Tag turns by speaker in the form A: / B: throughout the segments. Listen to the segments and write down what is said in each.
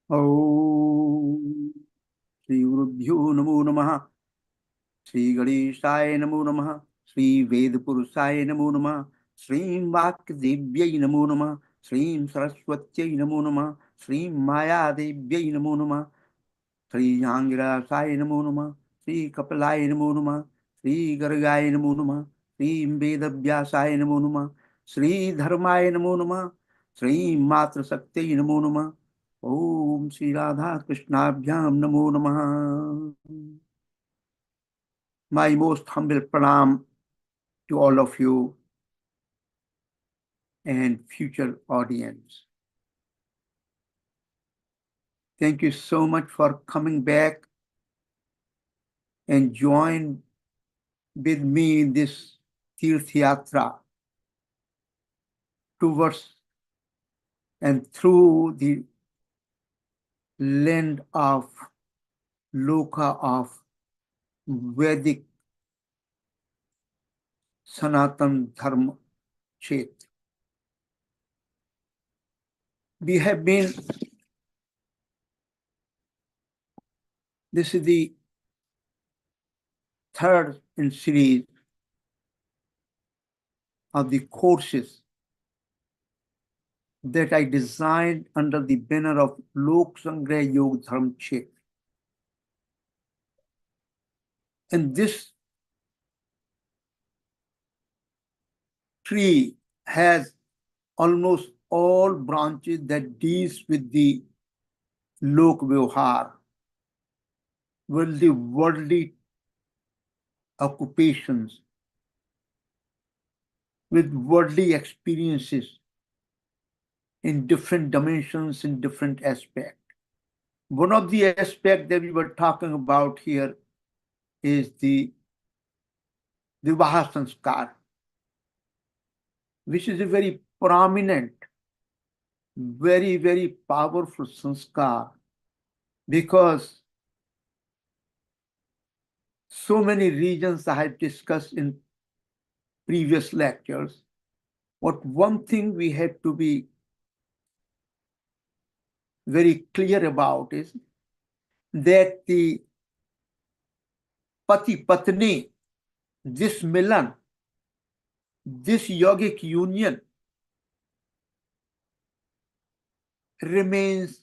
A: Om Shri Gurubhyo Namo Namaha. Shri Ganeshaya Namo Namaha. Shri Vedapurusaya Namo Namaha. Shri Vakdevyai Namo Namaha. Shri Saraswatyai Namo Namaha. Shri Maya Devyai Namo Namaha. Shri Angrasaya Namo Namaha. Shri Kapalaya Namo Namaha. Shri Gargaya Namo Namaha. Shri Vedavyasaya Namo Namaha. Shri Dharmaya Namo Namaha. Shri Matra Sakyai Namo Namaha. Om Shri Radha Krishnabhyam Namo Namaha. My most humble pranam to all of you and future audience. Thank you so much for coming back and join with me in this Tirth Yatra towards and through the land of Loka of Vedic Sanatan Dharma Kshetra. We have been, this is the third in series of the courses that I designed under the banner of Lok Sangraha Yogadharma-Kshetra. And this tree has almost all branches that deals with the Lok Vyavahar, with the worldly occupations, with worldly experiences in different dimensions, in different aspects. One of the aspects that we were talking about here is the Vivaaha Samskaara, which is a very prominent, very, very powerful sanskar, because so many regions I have discussed in previous lectures. But one thing we have to be very clear about is that the Pati Patni, this Milan, this yogic union remains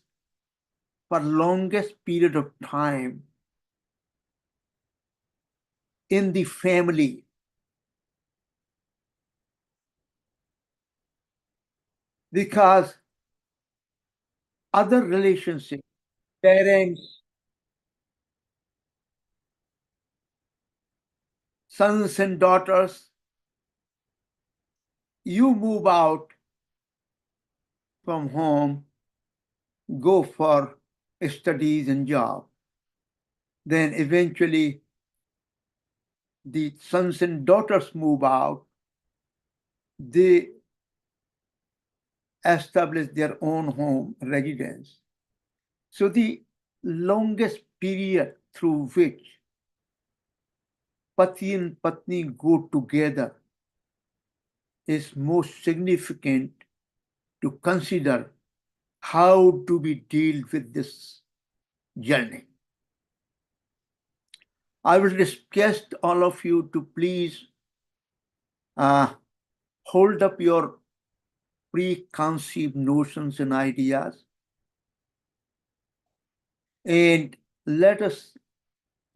A: for longest period of time in the family. Because other relationships, parents, sons and daughters, you move out from home, go for studies and job. Then eventually the sons and daughters move out, they establish their own home residence. So the longest period through which Pati and Patni go together is most significant to consider how do we deal with this journey. I will request all of you to please hold up your preconceived notions and ideas, and let us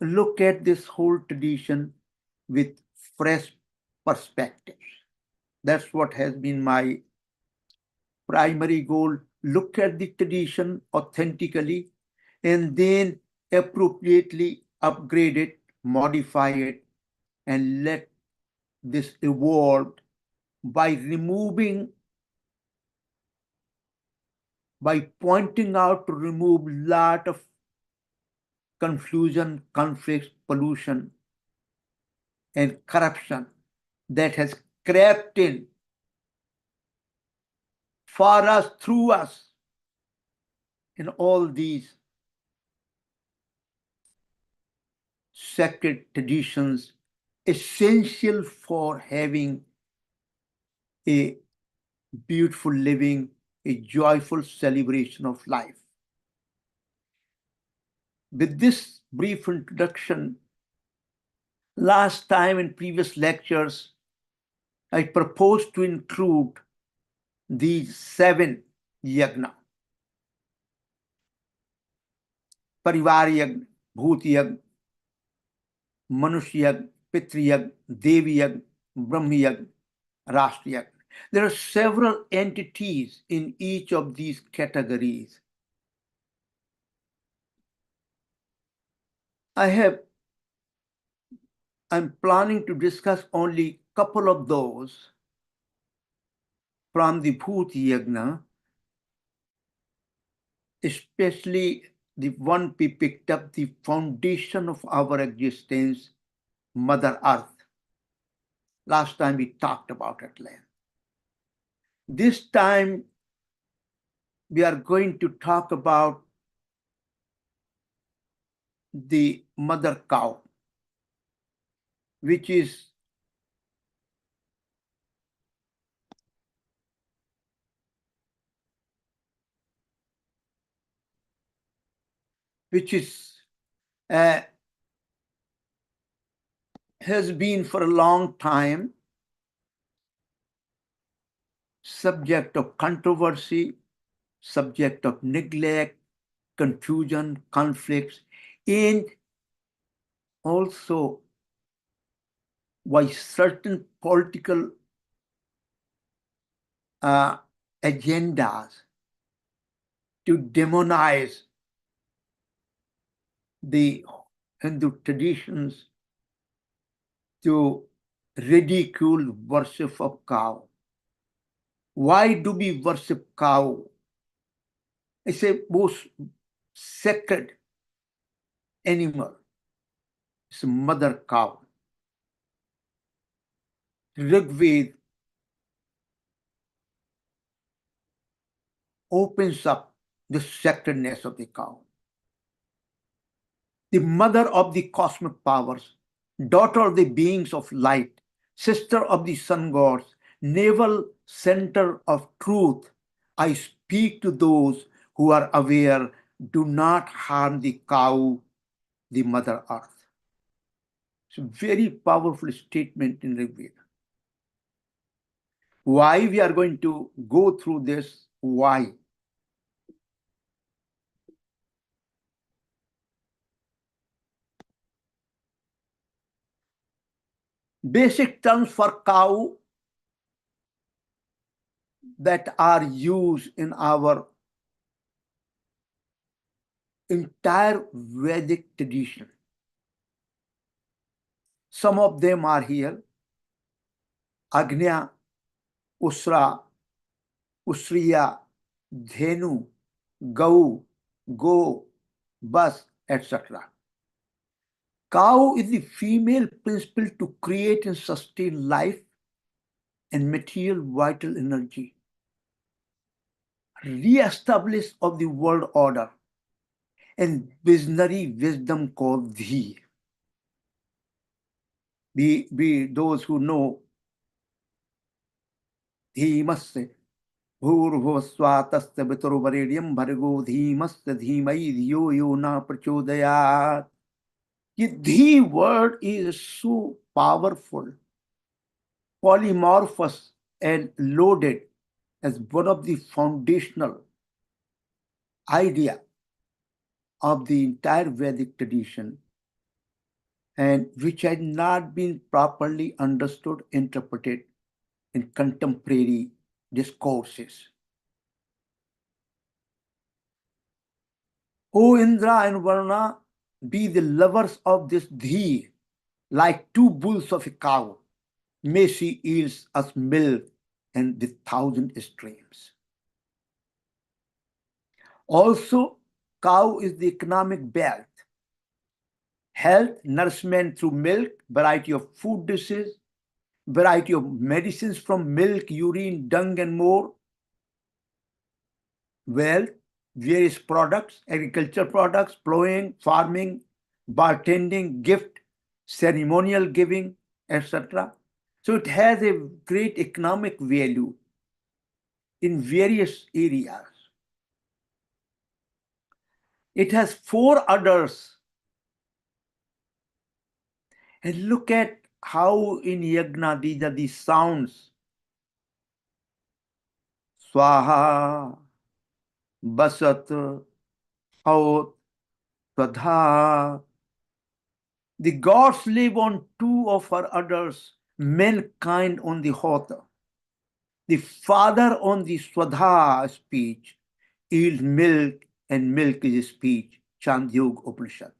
A: look at this whole tradition with fresh perspectives. That's what has been my primary goal. Look at the tradition authentically and then appropriately upgrade it, modify it, and let this evolve by pointing out to remove lot of confusion, conflicts, pollution, and corruption that has crept in for us, through us, in all these sacred traditions essential for having a beautiful living, a joyful celebration of life. With this brief introduction, last time in previous lectures, I proposed to include these 7 yagna. Parivar yagna, Bhoot yagna, Manushya yagna, Pitri yagna, Devi yagna, Brahmi yagna, Rashtra yagna. There are several entities in each of these categories. I'm planning to discuss only a couple of those from the Bhoot Yagna, especially the one we picked up, the foundation of our existence, Mother Earth. Last time we talked about it at length. This time we are going to talk about the mother cow, which is has been for a long time subject of controversy, subject of neglect, confusion, conflicts, and also why certain political agendas to demonize the Hindu traditions, to ridicule worship of cow. Why do we worship cow? It's a most sacred animal. It's a mother cow. Rigved opens up the sacredness of the cow. The mother of the cosmic powers, daughter of the beings of light, sister of the sun gods, navel center of truth, I speak to those who are aware, do not harm the cow, the mother earth. It's a very powerful statement in Rigveda. Why we are going to go through this? Why? Basic terms for cow that are used in our entire Vedic tradition. Some of them are here: Agnya, Usra, Usriya, Dhenu, Gau, Go, Bas, etc. Cow is the female principle to create and sustain life and material vital energy. Re-establish of the world order and visionary wisdom called Dhi. Be those who know Dhimasya Bhurvasvatastya Vituruvaredyam Bhargo Dhimasya Dhimai Dhiyo Yo Na Prachodayat. The word is so powerful, polymorphous, and loaded as one of the foundational idea of the entire Vedic tradition, and which had not been properly understood, interpreted in contemporary discourses. O Indra and Varuna, be the lovers of this Dhi, like 2 bulls of a cow. May she yields us milk and the 1,000 streams. Also, cow is the economic belt. Health, nourishment through milk, variety of food dishes, variety of medicines from milk, urine, dung, and more. Wealth, various products, agriculture products, plowing, farming, bartending, gift, ceremonial giving, etc. So it has a great economic value in various areas. It has 4 udders. And look at how in yagna these are the sounds. Swaha, Basat, Haut, Pradha. The gods live on 2 of her udders, mankind on the Hota. The father on the Swadha speech yields milk, and milk is speech, Chandyog Upanishad.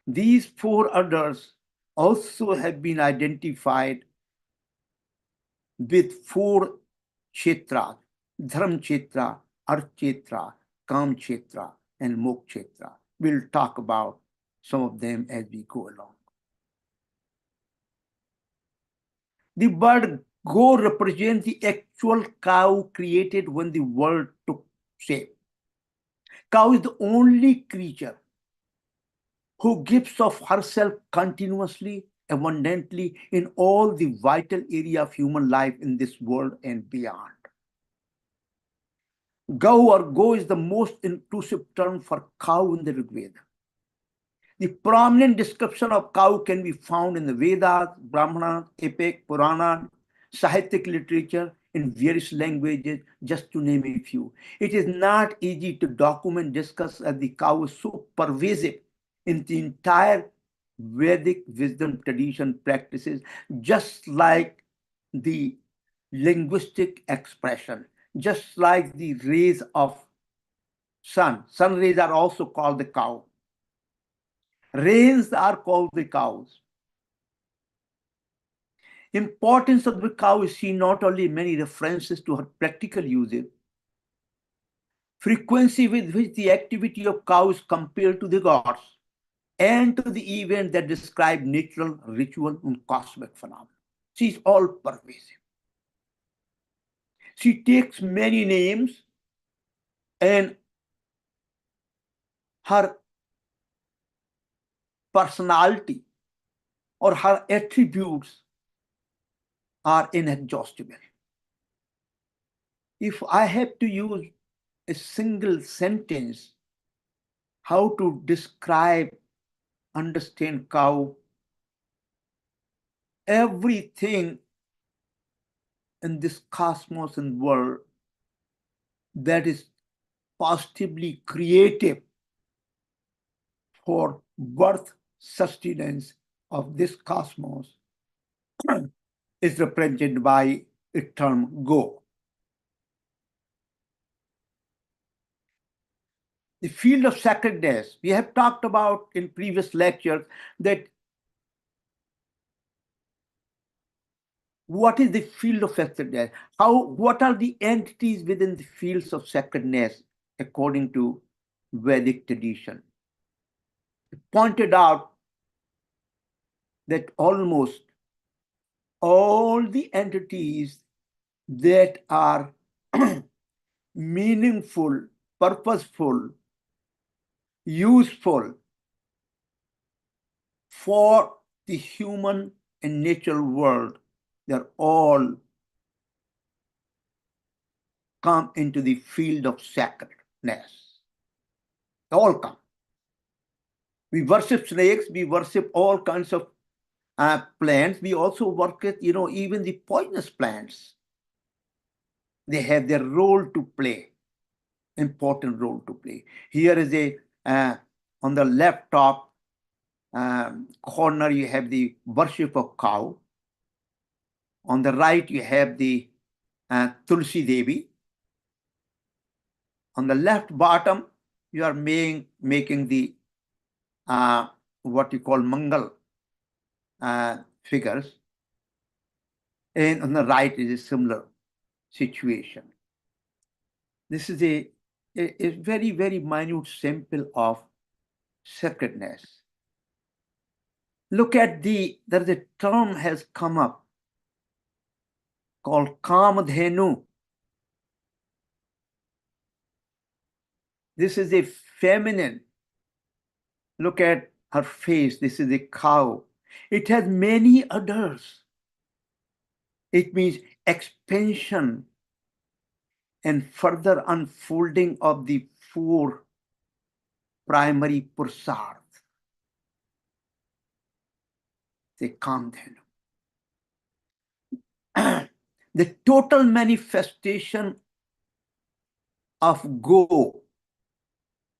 A: These 4 udders also have been identified with 4 kshetras: Dharm Kshetra, Arth Kshetra, Kam Kshetra, and Moksh Kshetra. We'll talk about some of them as we go along. The bird go represents the actual cow created when the world took shape. Cow is the only creature who gives of herself continuously, abundantly in all the vital area of human life in this world and beyond. Gau or go is the most inclusive term for cow in the Rig Veda. The prominent description of cow can be found in the Vedas, Brahmanas, epic, Purana, Sahityik literature in various languages, just to name a few. It is not easy to document, discuss, as the cow is so pervasive in the entire Vedic wisdom tradition practices, just like the linguistic expression, just like the rays of sun. Sun rays are also called the cow. Rains are called the cows. Importance of the cow is seen not only in many references to her practical usage, frequency with which the activity of cows compared to the gods, and to the events that describe natural, ritual, and cosmic phenomena. She is all pervasive. She takes many names, and her personality or her attributes are inexhaustible. If I have to use a single sentence how to describe, understand cow, everything in this cosmos and world that is positively creative for birth sustenance of this cosmos is represented by a term go. The field of sacredness, we have talked about in previous lectures that what is the field of sacredness? What are the entities within the fields of sacredness according to Vedic tradition? It pointed out that almost all the entities that are meaningful, purposeful, useful for the human and natural world, they're all come into the field of sacredness. They all come. We worship snakes, we worship all kinds of plants. We also worship, even the poisonous plants. They have their role to play, important role to play. Here is on the left top corner, you have the worship of cow. On the right, you have the Tulsi Devi. On the left bottom, you are making the what you call Mangal figures. And on the right is a similar situation. This is a very, very minute sample of sacredness. Look at there's a term has come up called Kamadhenu. This is a feminine. Look at her face. This is a cow. It has many udders. It means expansion and further unfolding of the 4 primary purusarth, the Kamdhenu. The total manifestation of Go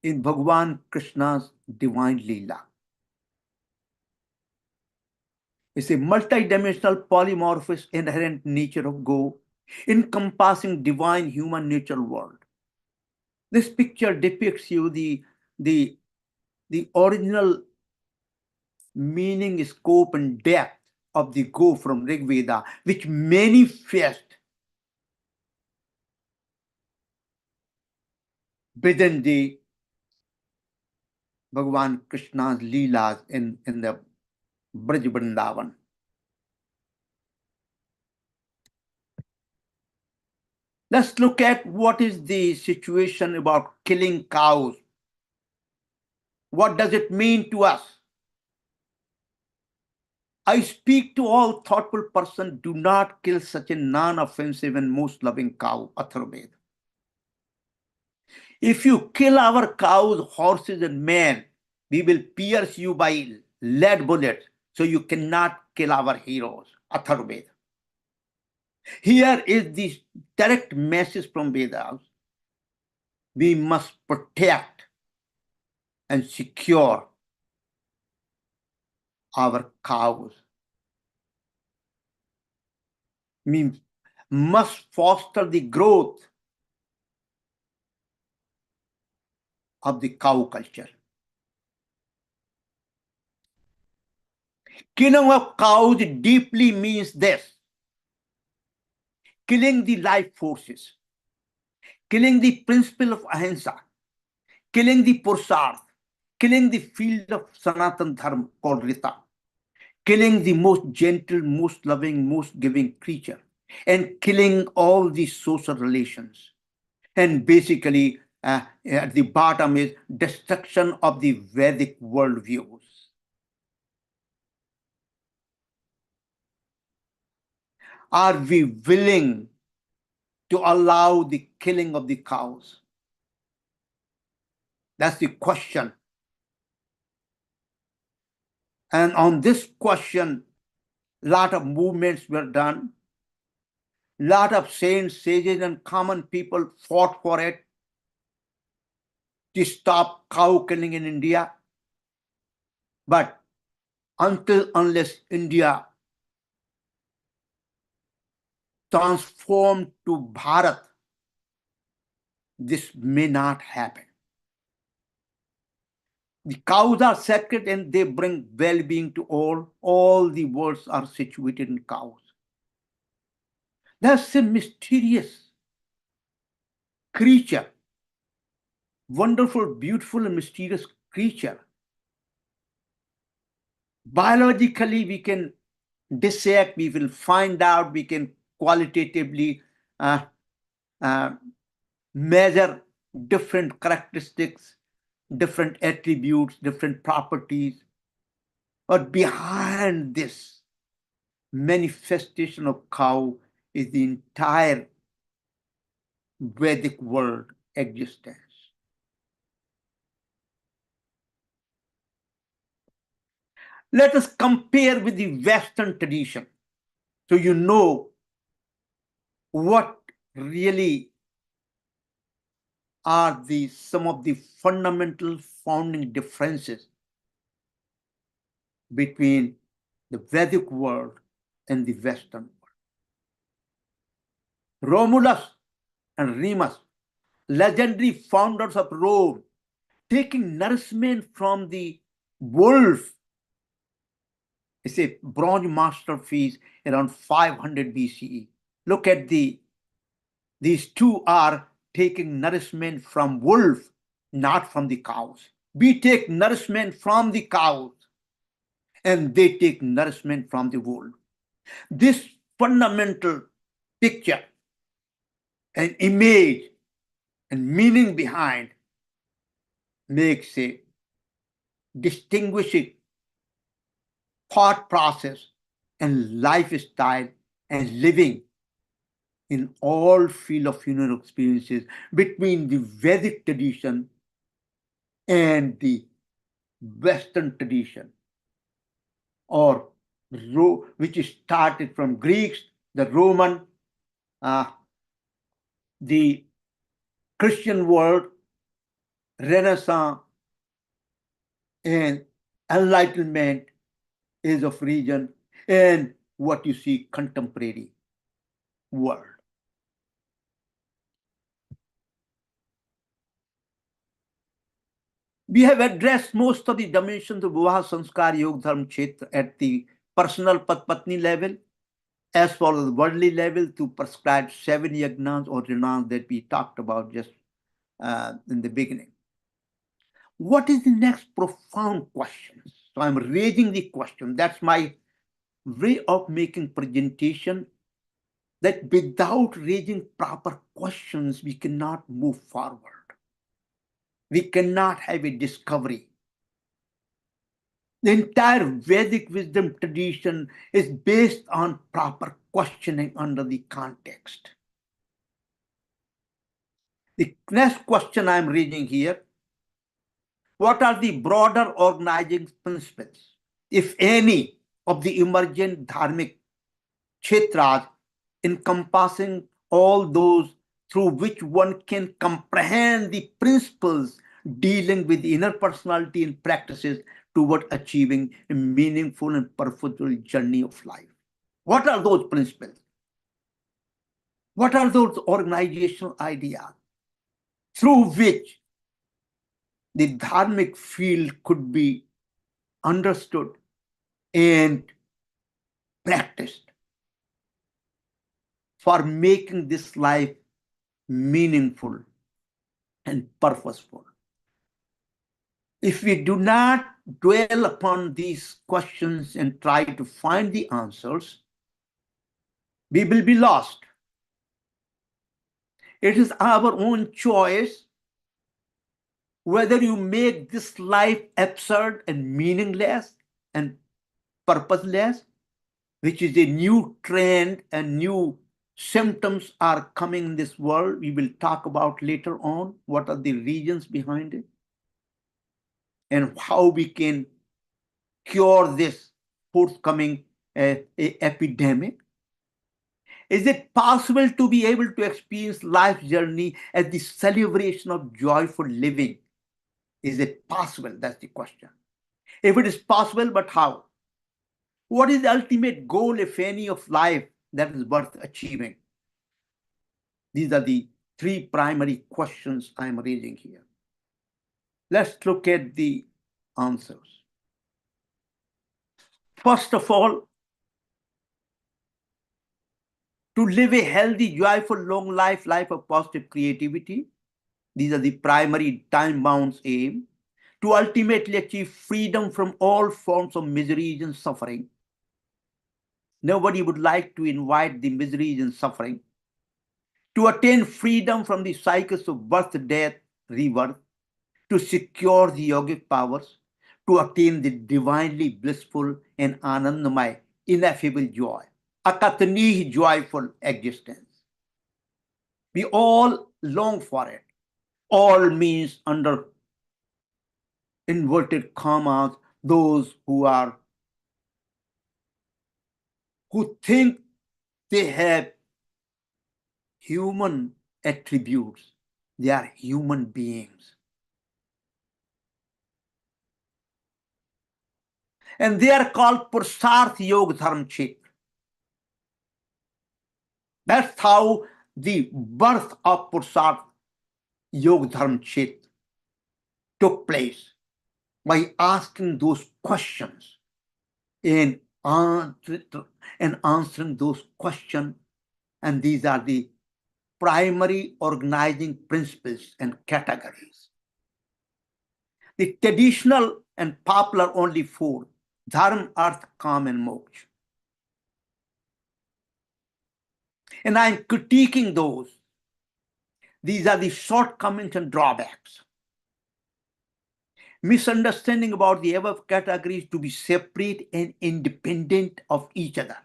A: in Bhagavan Krishna's divine Leela. It's a multidimensional polymorphous inherent nature of Go, encompassing divine human nature world. This picture depicts you the original meaning, scope, and depth of the Go from Rig Veda, which manifest within the Bhagavan Krishna's Leelas in the Braj Vrindavan. Let's look at what is the situation about killing cows. What does it mean to us? I speak to all thoughtful person, do not kill such a non-offensive and most loving cow, Atharvaveda. If you kill our cows, horses, and men, we will pierce you by lead bullets, so you cannot kill our heroes, Atharvaveda. Here is the direct message from Vedas. We must protect and secure our cows. We must foster the growth of the cow culture. Killing of cows deeply means this: killing the life forces, killing the principle of ahimsa, killing the purusarth, killing the field of Sanatan Dharma called Rita, killing the most gentle, most loving, most giving creature, and killing all the social relations. And basically, at the bottom is destruction of the Vedic worldviews. Are we willing to allow the killing of the cows? That's the question. And on this question, a lot of movements were done. A lot of saints, sages, and common people fought for it to stop cow killing in India. But unless India transformed to Bharat, this may not happen. The cows are sacred and they bring well-being to all. All the worlds are situated in cows. That's a mysterious creature, wonderful, beautiful, and mysterious creature. Biologically, we can dissect, we will find out, we can qualitatively measure different characteristics, different attributes, different properties. But behind this manifestation of cow is the entire Vedic world existence. Let us compare with the Western tradition, so you know what really are some of the fundamental founding differences between the Vedic world and the Western world. Romulus and Remus, legendary founders of Rome, taking nourishment from the wolf. It's a bronze masterpiece around 500 BCE. Look at these two are taking nourishment from wolf, not from the cows. We take nourishment from the cows, and they take nourishment from the wolf. This fundamental picture and image and meaning behind makes a distinguishing thought process and lifestyle and living in all field of human experiences between the Vedic tradition and the Western tradition, or which started from Greeks, the Roman, the Christian world, Renaissance, and Enlightenment age of reason, and what you see contemporary world. We have addressed most of the dimensions of Vivaaha Samskaara Yogadharma-Kshetra at the personal Patpatni level, as well as the worldly level, to prescribe 7 yagnas or jnanas that we talked about just in the beginning. What is the next profound question? So I'm raising the question. That's my way of making presentation, that without raising proper questions, we cannot move forward. We cannot have a discovery. The entire Vedic wisdom tradition is based on proper questioning under the context. The next question I'm reading here: what are the broader organizing principles, if any, of the emergent dharmic kshetras, encompassing all those through which one can comprehend the principles dealing with the inner personality and practices toward achieving a meaningful and purposeful journey of life? What are those principles? What are those organizational ideas through which the dharmic field could be understood and practiced for making this life meaningful and purposeful? If we do not dwell upon these questions and try to find the answers, we will be lost. It is our own choice whether you make this life absurd and meaningless and purposeless, which is a new trend and new symptoms are coming in this world. We will talk about later on what are the reasons behind it and how we can cure this forthcoming epidemic. Is it possible to be able to experience life's journey as the celebration of joyful living? Is it possible? That's the question. If it is possible, but how? What is the ultimate goal, if any, of life that is worth achieving? These are the 3 primary questions I'm raising here. Let's look at the answers. First of all, to live a healthy, joyful, long life of positive creativity. These are the primary time-bound aim. To ultimately achieve freedom from all forms of miseries and suffering. Nobody would like to invite the miseries and suffering. To attain freedom from the cycles of birth, death, rebirth. To secure the yogic powers. To attain the divinely blissful and anandamay, ineffable joy. Akatanihi joyful existence. We all long for it. All means, under inverted commas, those who think they have human attributes. They are human beings. And they are called Purusharth Yogadharma-Kshetra. That's how the birth of Purusharth Yogadharma-Kshetra took place, by asking those questions and answering those questions. And these are the primary organizing principles and categories. The traditional and popular only 4: Dharma, Arth, Kam, and Moksha. And I'm critiquing those. These are the shortcomings and drawbacks. Misunderstanding about the above categories to be separate and independent of each other.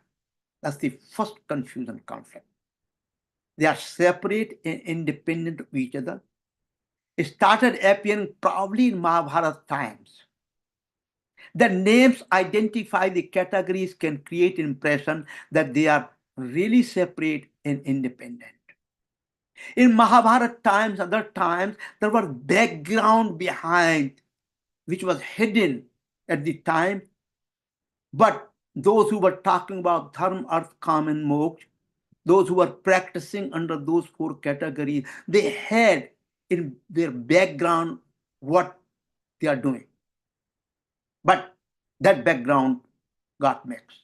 A: That's the first confusion, conflict. They are separate and independent of each other. started appearing probably in Mahabharata times. The names identify the categories can create impression that they are really separate and independent. In Mahabharata times, other times, there was background behind which was hidden at the time. But those who were talking about dharma, arth, kam, and moksha, those who were practicing under those four categories, they had in their background what they are doing. But that background got mixed.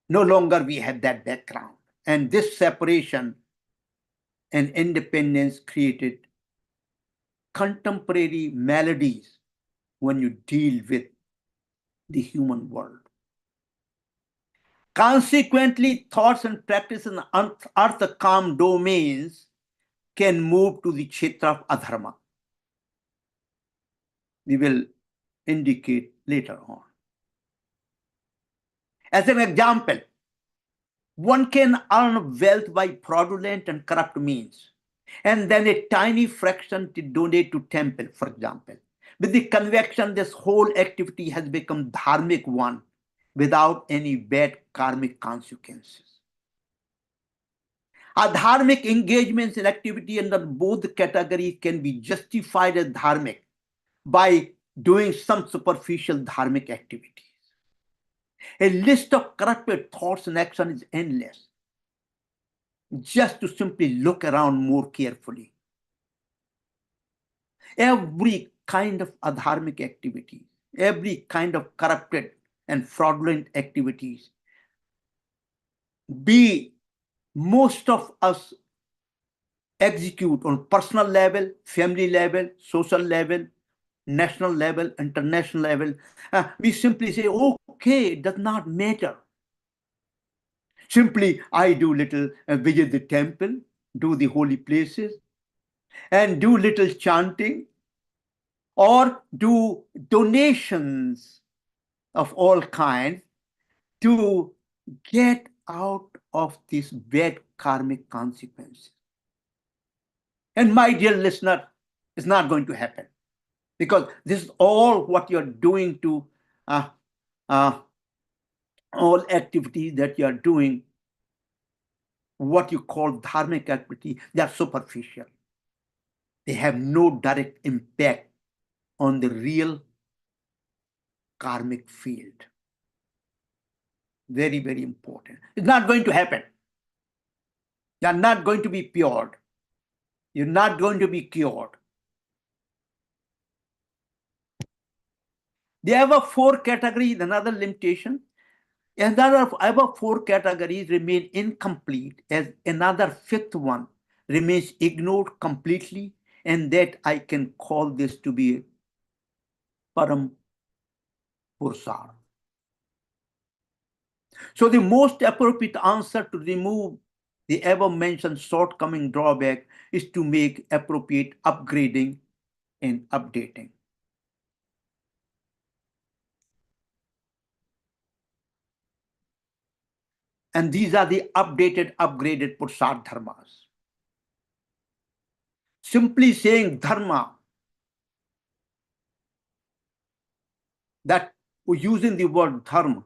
A: No longer we had that background. And this separation and independence created contemporary maladies when you deal with the human world. Consequently, thoughts and practices in artha kam domains can move to the kshetra of adharma. We will indicate later on. As an example, one can earn wealth by fraudulent and corrupt means, and then a tiny fraction to donate to temple, for example. With the conviction, this whole activity has become dharmic one without any bad karmic consequences. Adharmic engagements in activity under both categories can be justified as dharmic by doing some superficial dharmic activities. A list of corrupted thoughts and actions is endless. Just to simply look around more carefully. Every kind of adharmic activity, every kind of corrupted and fraudulent activities, most of us execute on personal level, family level, social level, national level, international level. We simply say, okay, it does not matter. Simply, I do little visit the temple, do the holy places, and do little chanting, or do donations of all kinds to get out of these bad karmic consequences. And my dear listener, it's not going to happen, because this is all what you're doing to all activities that you're doing, what you call dharmic activity, they are superficial. They have no direct impact on the real karmic field. Very, very important. It's not going to happen. You're not going to be cured. You're not going to be cured. The above four categories, another limitation. Another above four categories remain incomplete as another fifth one remains ignored completely, and that I can call this to be param pursar. So the most appropriate answer to remove the above mentioned shortcoming drawback is to make appropriate upgrading and updating. And these are the updated, upgraded Pursad dharmas. Simply saying dharma, that we're using the word dharma,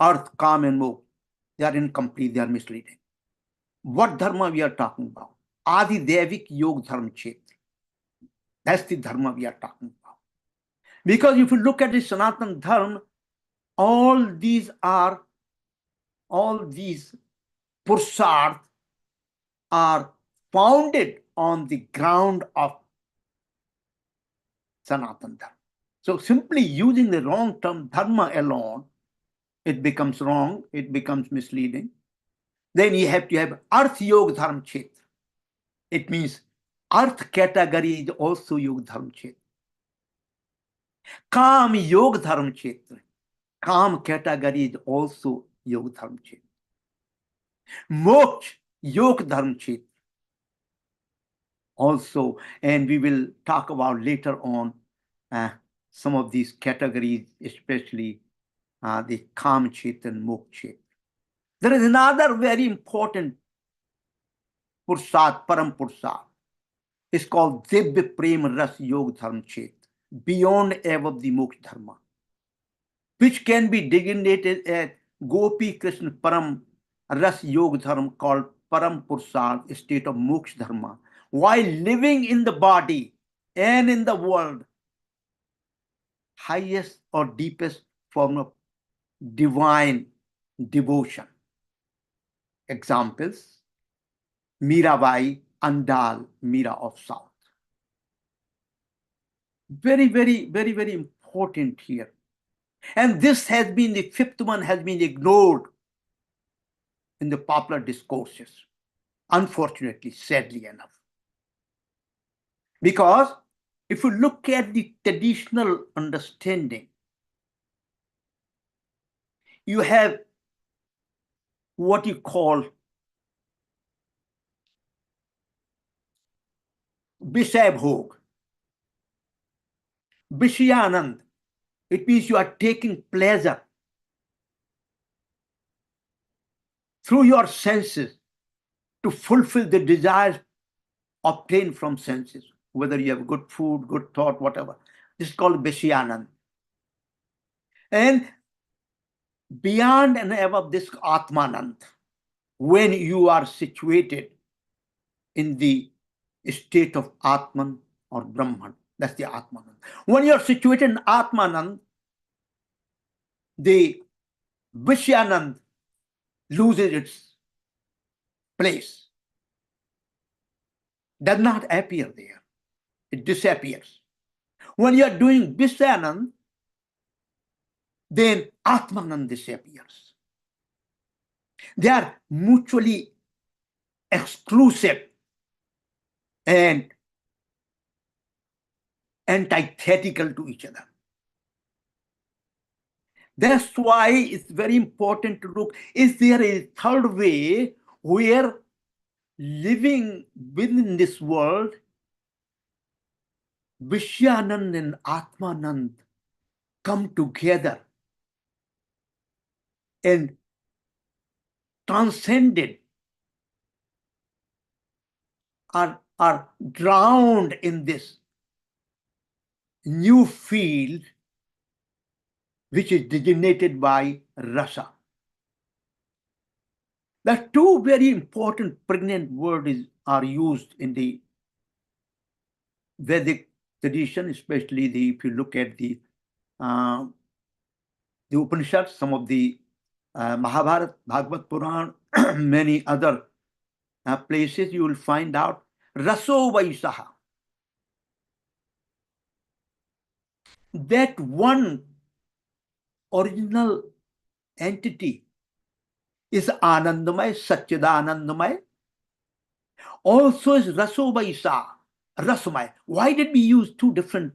A: earth, kam, and moksha, they are incomplete, they are misleading. What dharma we are talking about? Adi Devik Yog Dharma Kshetra. That's the dharma we are talking about. Because if you look at the Sanatana Dharma, all these Pursad are founded on the ground of Sanatana Dharma. So simply using the wrong term dharma alone, it becomes wrong, it becomes misleading. Then you have to have Arth Yoga Dharma Kshetra. It means Arth category is also Yoga Dharma Kshetra. Kam Yoga Dharma Kshetra. Kam category is also Yoga Dharma Kshetra. Moksha Yoga Dharma Kshetra. Also, and we will talk about later on some of these categories, especially the Kam Kshetra and Moksha Kshetra. There is another very important Pursad, Param Pursad. is called Divya Prem Ras Yogadharma-Kshetra, beyond above the Moksha Dharma, which can be designated as Gopi Krishna Param Ras Yogadharma, called Param Pursad, state of Moksha Dharma, while living in the body and in the world, highest or deepest form of divine devotion. Examples: Mirabai, Andal, Mira of South. Very, very, very, very important here. And this has been, the fifth one has been ignored in the popular discourses, unfortunately, sadly enough. Because if you look at the traditional understanding, you have what you call Vishay Vishyanand. It means you are taking pleasure through your senses to fulfill the desires obtained from senses, whether you have good food, good thought, whatever. This is called Vishyanand. And beyond and above this Atmanand, when you are situated in the state of Atman or Brahman, that's the Atmanand. When you're situated in Atmanand, the Vishyanand loses its place, does not appear there, it disappears. When you are doing Vishyanand, then Atmanand disappears. They are mutually exclusive and antithetical to each other. That's why it's very important to look, is there a third way where living within this world, Vishyanand and Atmanand come together and transcended, are drowned in this new field which is designated by rasa. The two very important pregnant words are used in the Vedic tradition, especially if you look at the Upanishads, some of the Mahabharata, Bhagavad Puran, many other places, you will find out Raso Vaisaha. That one original entity is Anandamay, Satchidanandamay, also is Raso Vaisa, Rasamay. Why did we use two different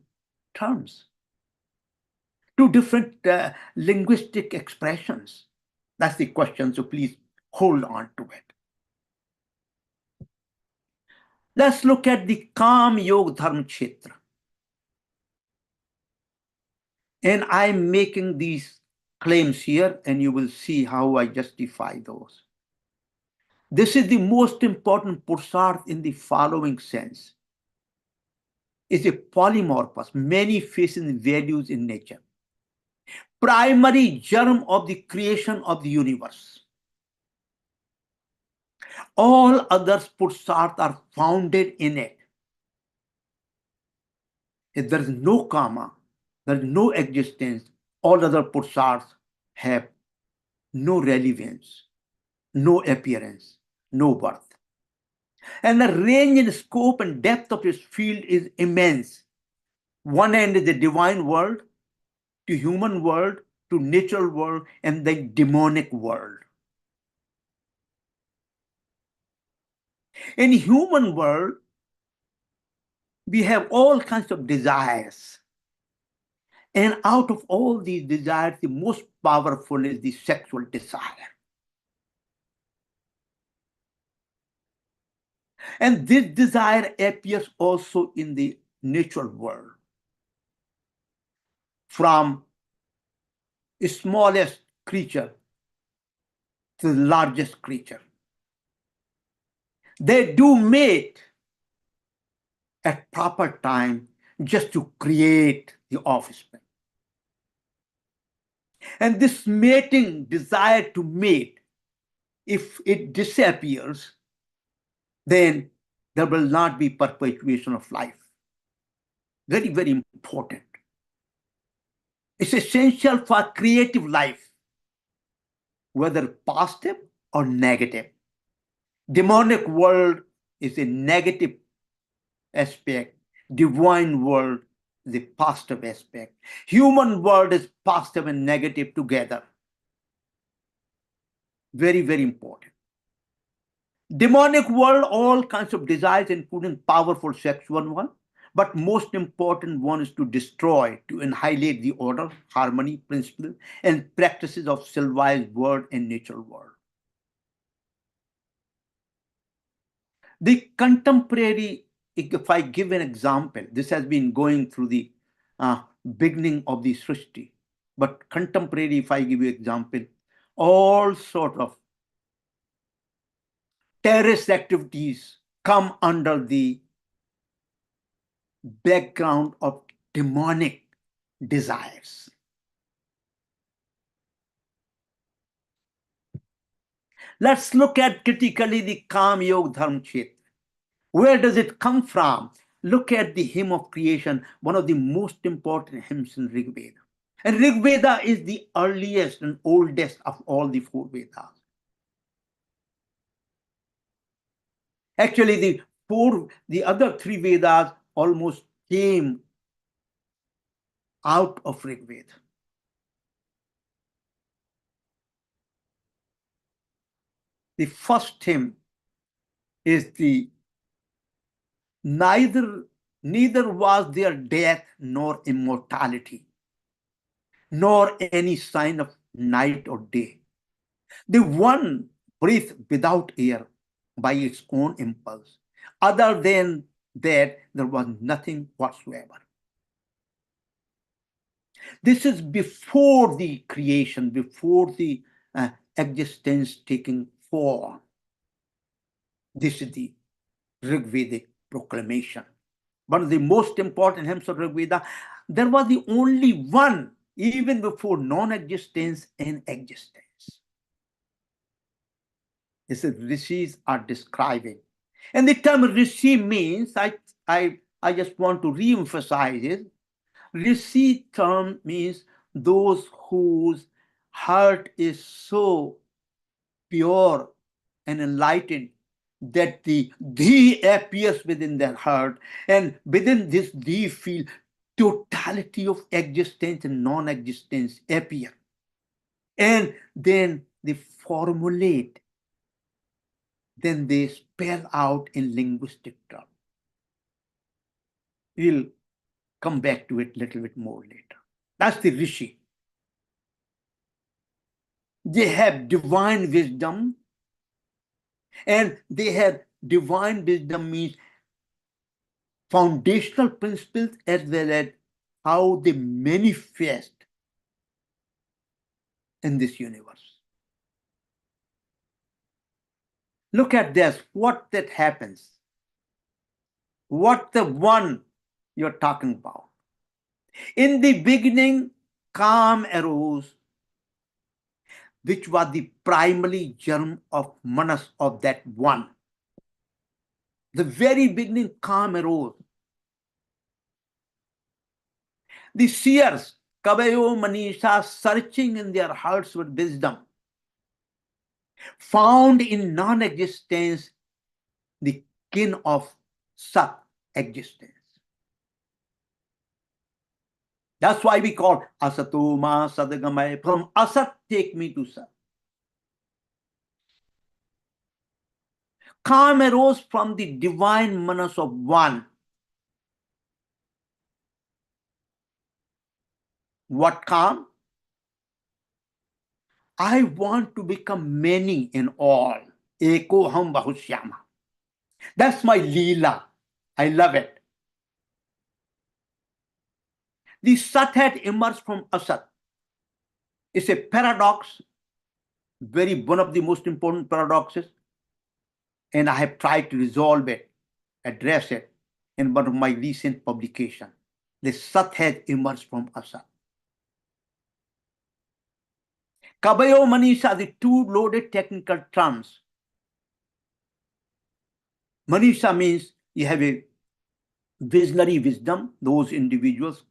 A: terms? Two different linguistic expressions? That's the question, so please hold on to it. Let's look at the Kam Yogadharma-Kshetra. And I'm making these claims here, and you will see how I justify those. This is the most important Purusarth in the following sense. It's a polymorphous, many-facing values in nature. Primary germ of the creation of the universe. All other Purusarth are founded in it. If there is no karma, there is no existence, all other Purusarths have no relevance, no appearance, no birth. And the range and scope and depth of its field is immense. One end is the divine world, to human world, to natural world, and the demonic world. In human world, we have all kinds of desires. And out of all these desires, the most powerful is the sexual desire. And this desire appears also in the natural world. From the smallest creature to the largest creature. They do mate, proper time just to create the offspring. And this mating desire to mate, if it disappears, then there will not be perpetuation of life. Very, very important. It's essential for creative life, whether positive or negative. Demonic world is a negative aspect. Divine world is a positive aspect. Human world is positive and negative together. Very, very important. Demonic world, all kinds of desires, including powerful sexual one, but most important one is to destroy, to annihilate the order, harmony, principle, and practices of civilized world and natural world. The contemporary, if I give an example, this has been going through the beginning of the Srishti, but contemporary, if I give you example, all sort of terrorist activities come under the background of demonic desires. Let's look at critically the Kam Yogadharma-Kshetra. Where does it come from? Look at the hymn of creation, one of the most important hymns in Rig Veda. And Rig Veda is the earliest and oldest of all the four Vedas. Actually, the other three Vedas almost came out of Rig Veda. The first hymn is the neither was there death nor immortality, nor any sign of night or day. The one breathed without air by its own impulse. Other than that, there was nothing whatsoever. This is before the creation, before the existence taking form. This is the Rig Vedic proclamation. One of the most important hymns of Rig Veda. There was the only one, even before non-existence and existence. This is rishis are describing. And the term rishi means, I just want to re-emphasize it. Rishi term means those whose heart is so pure and enlightened that the thee appears within their heart, and within this thee feel totality of existence and non-existence appear. And then they formulate, then they spell out in linguistic terms. We'll come back to it a little bit more later. That's the Rishi. They have divine wisdom, and they have divine wisdom means foundational principles as well as how they manifest in this universe. Look at this, what that happens. What the one you're talking about. In the beginning, Kam arose, which was the primary germ of manas of that one. The very beginning, Kam arose. The seers, Kavayo Manisha, searching in their hearts with wisdom, found in non-existence the kin of Sat, existence. That's why we call Asato Ma Sadagamaya. From Asat, take me to Sat. Kam arose from the divine manas of one. What Kam? I want to become many in all. Eko ham bahushyama. That's my Leela. I love it. The Sat had emerged from Asat. It's a paradox, one of the most important paradoxes, and I have tried to resolve it, address it. in one of my recent publications. The Sat has emerged from Asat. Kabayo, Manisha are the two loaded technical terms. Manisha means you have a visionary wisdom, those individuals,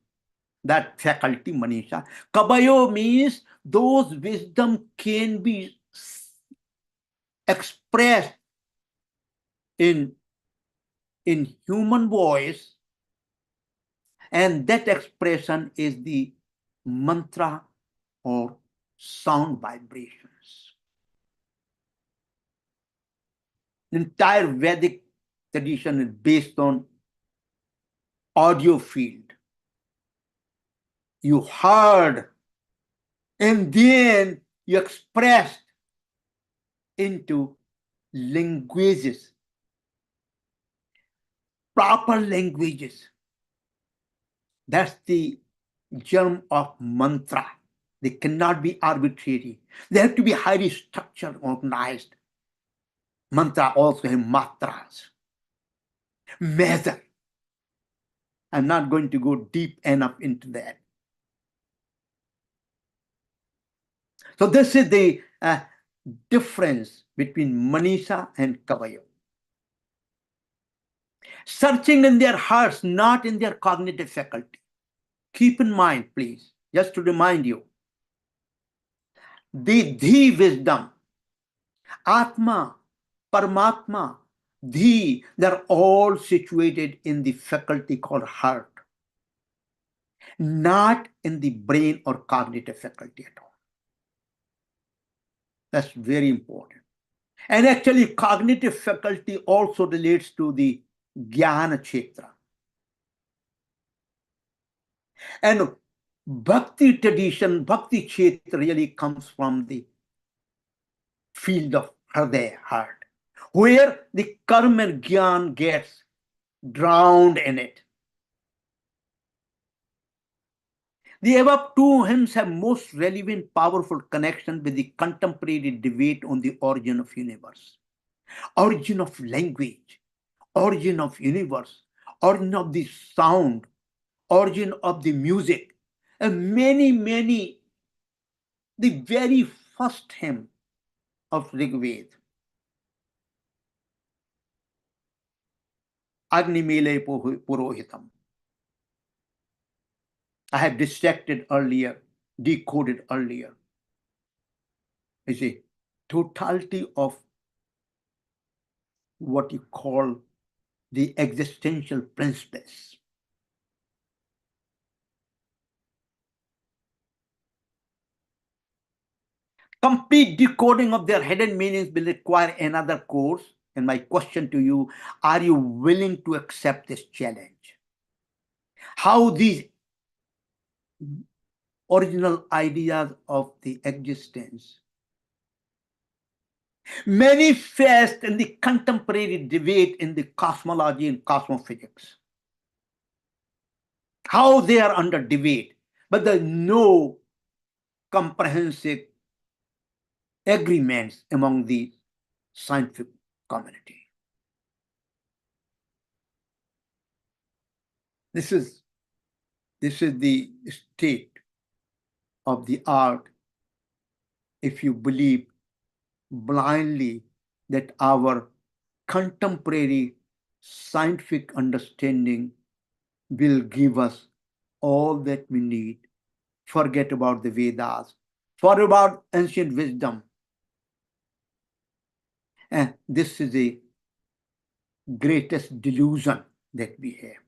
A: that faculty, Manisha. Kabayo means those wisdom can be expressed in human voice, and that expression is the mantra or sound vibrations. The entire Vedic tradition is based on audio field. You heard and then you expressed into languages, proper languages. That's the germ of mantra. They cannot be arbitrary. They have to be highly structured, organized. Mantra also have matras, measure. I'm not going to go deep enough into that. So this is the difference between Manisha and Kavayo. Searching in their hearts, not in their cognitive faculty. Keep in mind, please, just to remind you, the wisdom, Atma, Paramatma, they're all situated in the faculty called heart, not in the brain or cognitive faculty at all. That's very important. And actually, cognitive faculty also relates to the Jnana Kshetra. And Bhakti tradition, Bhakti Kshetra really comes from the field of Hridaya, heart, where the karma and Jnana gets drowned in it. The above two hymns have most relevant, powerful connection with the contemporary debate on the origin of universe, origin of language, origin of universe, origin of the sound, origin of the music, and many, the very first hymn of Rigved, Agni Mele Purohitam. I have dissected earlier, decoded earlier. Is a totality of what you call the existential principles. Complete decoding of their hidden meanings will require another course. And my question to you, are you willing to accept this challenge? How these original ideas of the existence manifest in the contemporary debate in the cosmology and cosmophysics. How they are under debate, but there's no comprehensive agreements among the scientific community. This is the state of the art if you believe blindly that our contemporary scientific understanding will give us all that we need. Forget about the Vedas, forget about ancient wisdom. And this is the greatest delusion that we have.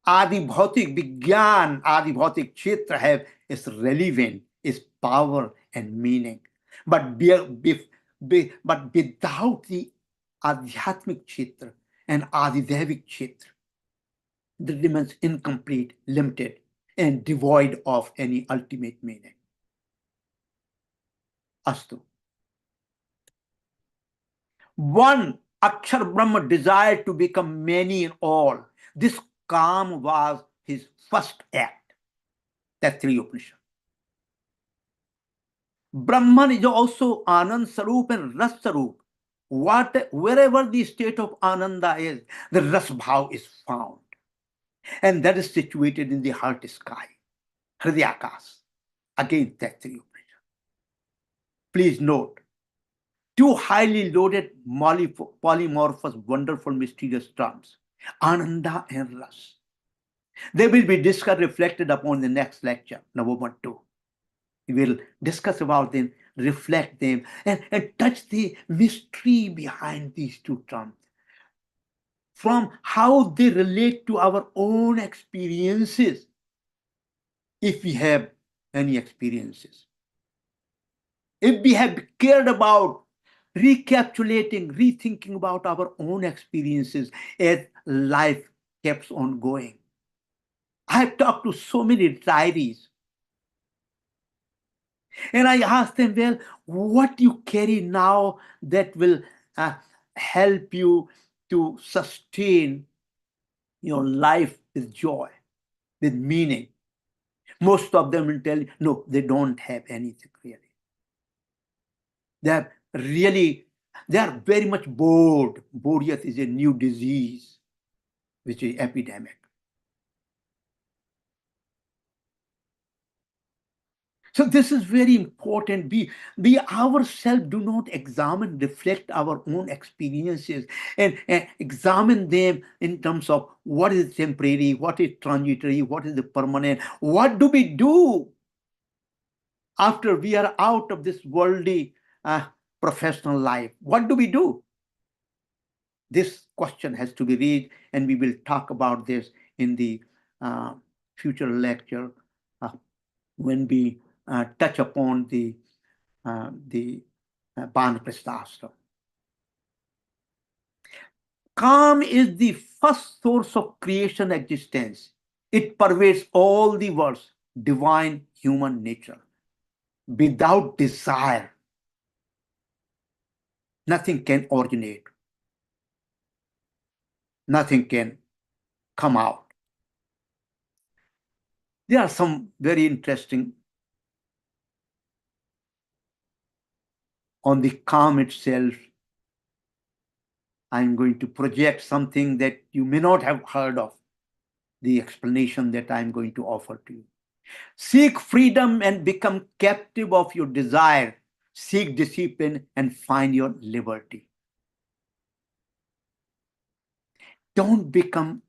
A: Adi Bhautik Vigyan, Adi Bhautik Kshetra have its relevant, its power and meaning. But without the Adhyatmic Kshetra and Adidevik Kshetra, it remains incomplete, limited, and devoid of any ultimate meaning. Astu. One, Akshar Brahma desired to become many in all. This calm was his first act. That's three Upanishad. Brahman is also Anand Sarup and Ras Sarup. Wherever the state of Ananda is, the Ras Bhav is found. And that is situated in the heart sky, Hridyakas. Again, Taittiriya Upanishad. Please note, two highly loaded, polymorphous, wonderful, mysterious terms, Ananda and Ras. They will be discussed, reflected upon in the next lecture, November 2. We will discuss about them, reflect them, and touch the mystery behind these two terms, from how they relate to our own experiences, if we have any experiences. If we have cared about recapitulating, rethinking about our own experiences as life keeps on going. I have talked to so many retirees, and I asked them, well, what you carry now that will help you to sustain your life with joy, with meaning? Most of them will tell you, no, they don't have anything really. They are very much bored. Boredom is a new disease, which is epidemic. So this is very important. We ourselves do not examine, reflect our own experiences and examine them in terms of what is temporary, what is transitory, what is the permanent. What do we do after we are out of this worldly professional life? What do we do? This question has to be raised, and we will talk about this in the future lecture when we touch upon the Banaprastha. Calm is the first source of creation existence. It pervades all the world's divine human nature. Without desire, nothing can originate. Nothing can come out. There are some very interesting on the calm itself. I'm going to project something that you may not have heard of, the explanation that I'm going to offer to you. Seek freedom and become captive of your desire. Seek discipline and find your liberty. Don't become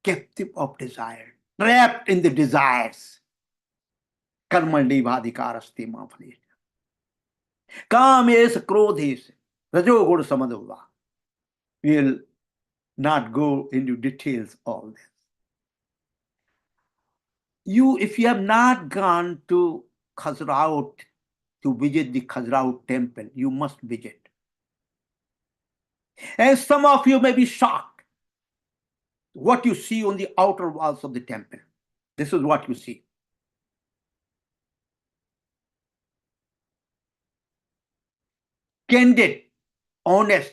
A: captive of desire, trapped in the desires. Karmandivadhikaraste ma phale. Kames krodhes rajoguna samadhuva. We'll not go into details all this. If you have not gone to Khajuraho to visit the Khajuraho temple, you must visit. And some of you may be shocked what you see on the outer walls of the temple. This is what you see. Candid, honest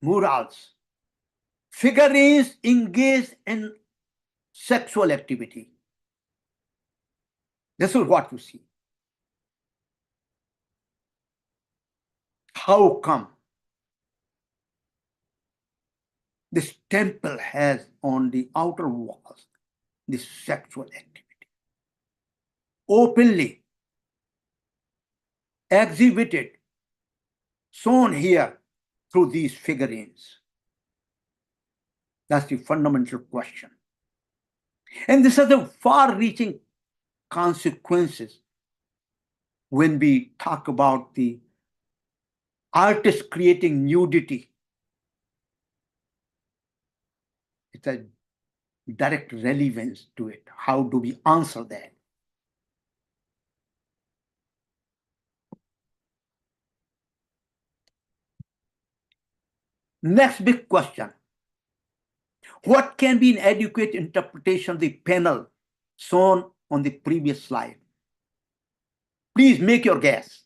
A: murals, figurines engaged in sexual activity. This is what you see. How come? This temple has on the outer walls this sexual activity, openly exhibited, shown here through these figurines. That's the fundamental question. And this has a far-reaching consequences when we talk about the artist creating nudity. It's a direct relevance to it. How do we answer that? Next big question. What can be an adequate interpretation of the panel shown on the previous slide? Please make your guess.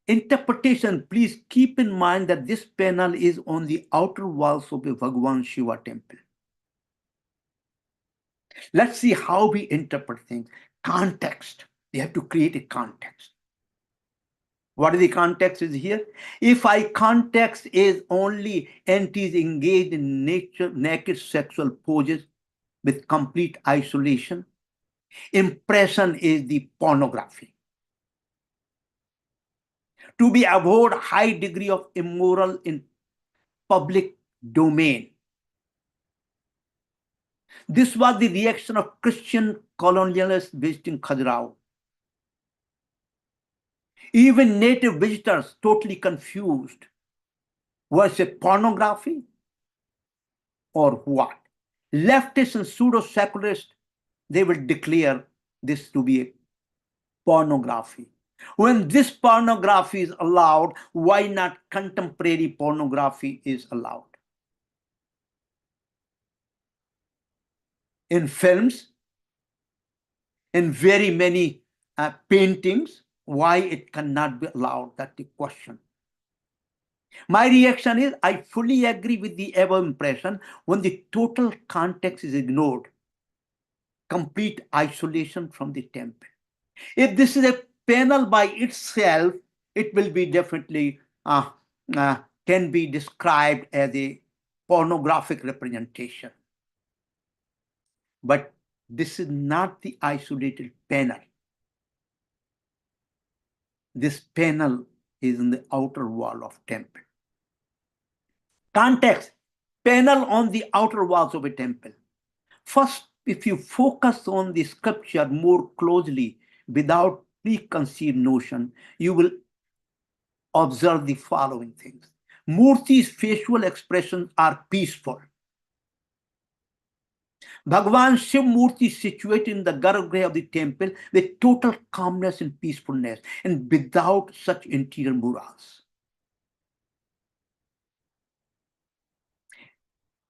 A: Interpretation, please keep in mind that this panel is on the outer walls of the Bhagwan Shiva temple. Let's see how we interpret things. Context. We have to create a context. What is the context is here? If I context is only entities engaged in naked sexual poses with complete isolation, impression is the pornography. To be abhorred, high degree of immoral in public domain. This was the reaction of Christian colonialists visiting Khajuraho. Even native visitors totally confused. Was it pornography or what? Leftists and pseudo-secularists, they will declare this to be a pornography. When this pornography is allowed, why not contemporary pornography is allowed? In films, in very many paintings, why it cannot be allowed? That's the question. My reaction is, I fully agree with the above impression when the total context is ignored, complete isolation from the temple. If this is a panel by itself, it will be definitely can be described as a pornographic representation. But this is not the isolated panel. This panel is in the outer wall of temple. Context, panel on the outer walls of a temple. First, if you focus on the sculpture more closely without preconceived notion, you will observe the following things. Murti's facial expressions are peaceful. Bhagwan Shiv Murti is situated in the garbhagriha of the temple with total calmness and peacefulness and without such interior murals.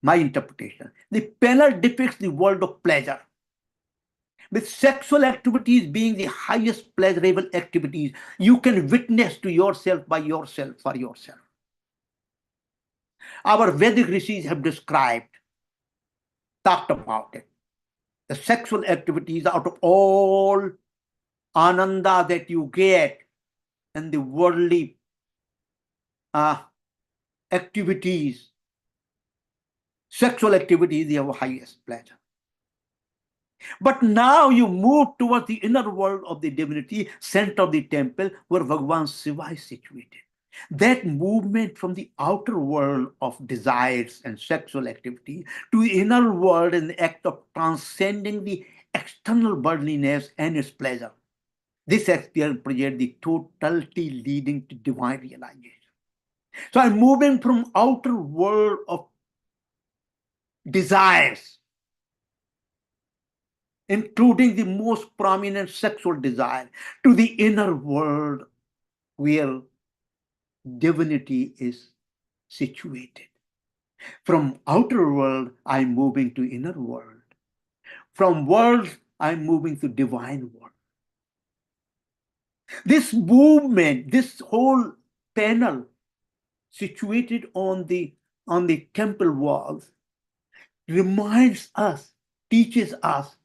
A: My interpretation. The panel depicts the world of pleasure, with sexual activities being the highest pleasurable activities you can witness to yourself by yourself for yourself. Our Vedic rishis have described, talked about it. The sexual activities out of all ananda that you get and the worldly activities, sexual activities, they have highest pleasure. But now you move towards the inner world of the divinity, center of the temple, where Bhagavan Shiva is situated. That movement from the outer world of desires and sexual activity to the inner world in the act of transcending the external worldliness and its pleasure. This experience presents the totality leading to divine realization. So I'm moving from outer world of desires, including the most prominent sexual desire, to the inner world where divinity is situated. From outer world, I'm moving to inner world. From world, I'm moving to divine world. This movement, this whole panel situated on the temple walls reminds us, teaches us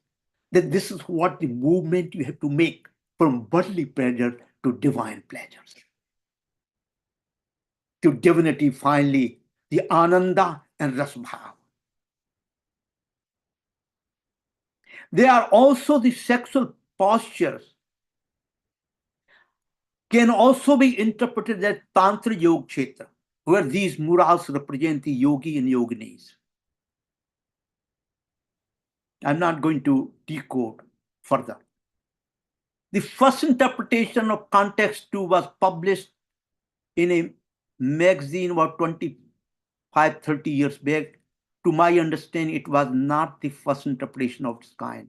A: that this is what the movement you have to make from worldly pleasure to divine pleasures. To divinity, finally, the ananda and rasbhav. They are also the sexual postures can also be interpreted as Tantra Yoga-Kshetra, where these murals represent the yogi and yoginis. I'm not going to decode further. The first interpretation of context 2 was published in a magazine about 25, 30 years back. To my understanding, it was not the first interpretation of its kind.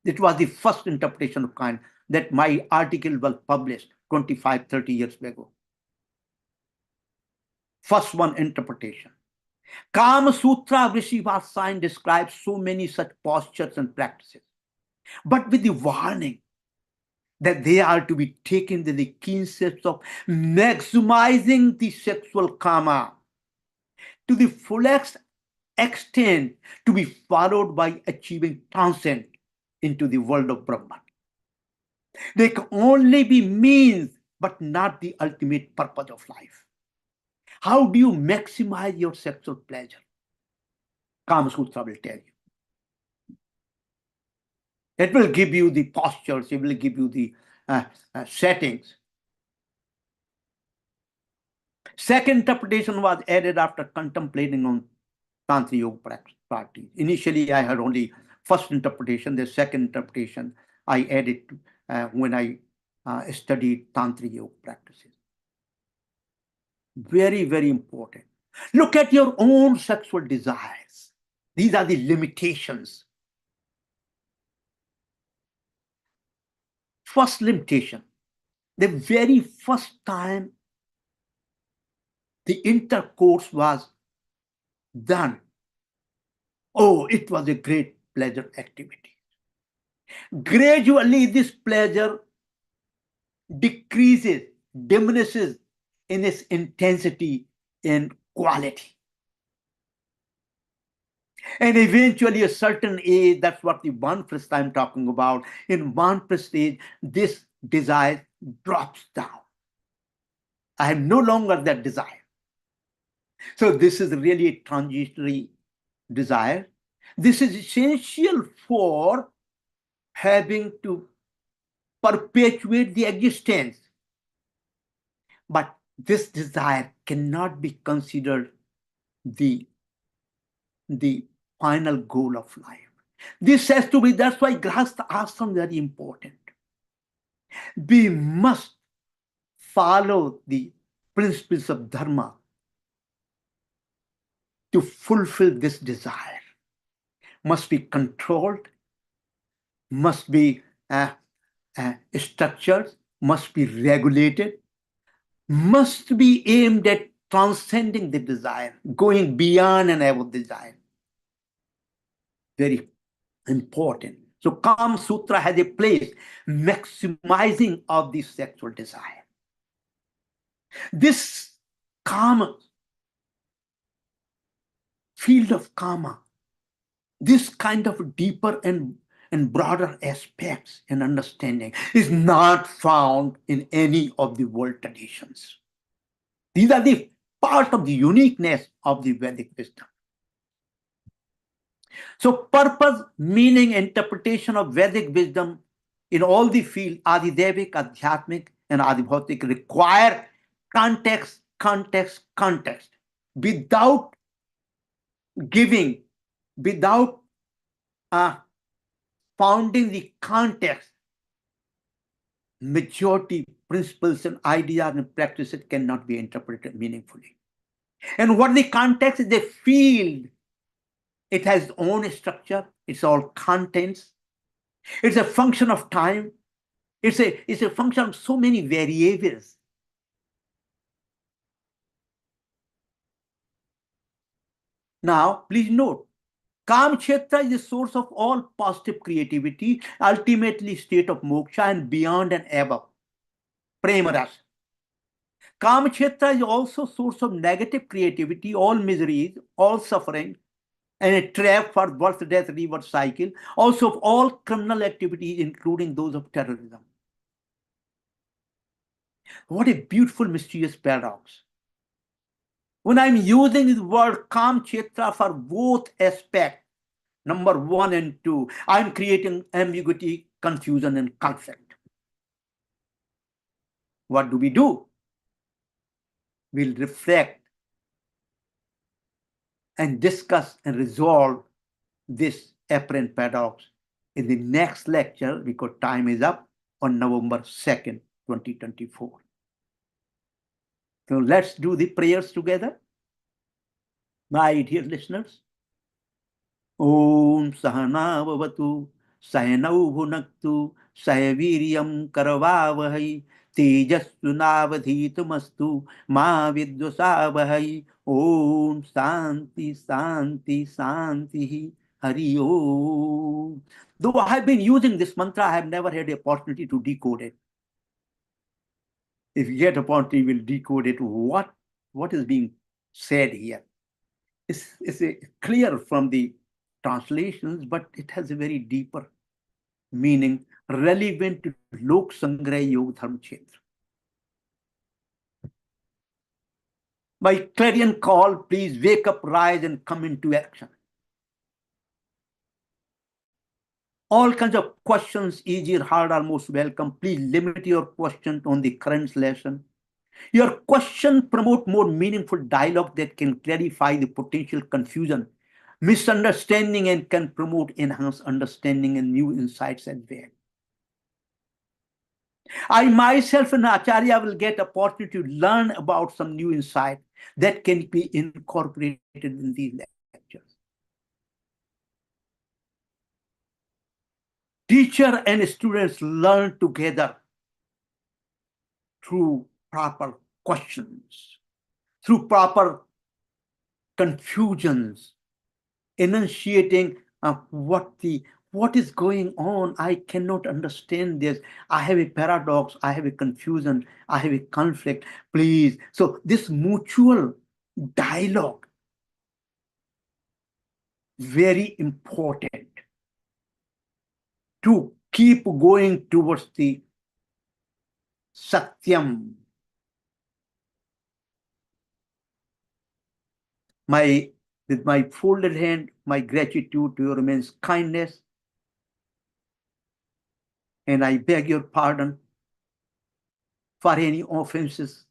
A: It was the first interpretation of kind that my article was published 25, 30 years ago. First one interpretation. Kama Sutra of Vivaaha Samskaara describes so many such postures and practices, but with the warning that they are to be taken with the keen sense of maximizing the sexual karma to the fullest extent, to be followed by achieving transcend into the world of Brahman. They can only be means but not the ultimate purpose of life. How do you maximize your sexual pleasure? Kama Sutra will tell you. It will give you the postures, it will give you the settings. Second interpretation was added after contemplating on Tantra Yoga practice. Initially, I had only first interpretation. The second interpretation I added when I studied Tantra Yoga practices. Very, very important. Look at your own sexual desires. These are the limitations. First limitation, the very first time the intercourse was done, oh, it was a great pleasure activity. Gradually, this pleasure decreases, diminishes in its intensity and quality. And eventually, a certain age, that's what the Vanprastha I'm talking about. In Vanprastha stage, this desire drops down. I have no longer that desire. So this is really a transitory desire. This is essential for having to perpetuate the existence. But this desire cannot be considered the final goal of life. This has to be, that's why Grahastha ashram is very important. We must follow the principles of Dharma to fulfill this desire. Must be controlled, must be structured, must be regulated, must be aimed at transcending the desire, going beyond and above desire. Very important. So Kama Sutra has a place maximizing of the sexual desire. This Kama, field of Kama, this kind of deeper and broader aspects and understanding is not found in any of the world traditions. These are the part of the uniqueness of the Vedic wisdom. So purpose, meaning, interpretation of Vedic wisdom in all the fields, Adidevic, Adhyatmic, and Adibhautik, require context, context, context. Without giving, without founding the context, majority principles and ideas and practices cannot be interpreted meaningfully. And what the context is, the field, it has its own structure, it's all contents, it's a function of time, it's a function of so many variables. Now, please note, Kama Kshetra is the source of all positive creativity, ultimately state of moksha and beyond and above. Prema rasa. Kama Kshetra is also source of negative creativity, all miseries, all suffering, and a trap for birth, death, rebirth cycle, also of all criminal activities, including those of terrorism. What a beautiful, mysterious paradox. When I'm using the word Kama Kshetra for both aspects, number 1 and 2, I'm creating ambiguity, confusion, and conflict. What do? We'll reflect and discuss and resolve this apparent paradox in the next lecture, because time is up, on November 2nd, 2024. So let's do the prayers together. My dear listeners, Om Sahana Bhavatu, Sahanau Bhunaktu, Sahaviryam Karavavahai, Tejastu Navadhitamastu, Ma Vidvasavahai, Om Santi Santi Santi Hari Om. Though I have been using this mantra, I have never had the opportunity to decode it. If you get a opportunity, we'll decode it. What is being said here? It's clear from the translations, but it has a very deeper meaning relevant to Lok Sangraha Yogadharma-Kshetra. My clarion call, please wake up, rise, and come into action. All kinds of questions, easy or hard, are most welcome. Please limit your questions on the current lesson. Your question promote more meaningful dialogue that can clarify the potential confusion, misunderstanding, and can promote enhanced understanding and new insights as well. I myself and Acharya will get opportunity to learn about some new insight that can be incorporated in these lectures. Teacher and students learn together through proper questions, through proper confusions, enunciating what is going on. I cannot understand this. I have a paradox. I have a confusion. I have a conflict. Please. So this mutual dialogue, very important to keep going towards the Satyam. With my folded hand, my gratitude to your immense kindness. And I beg your pardon for any offenses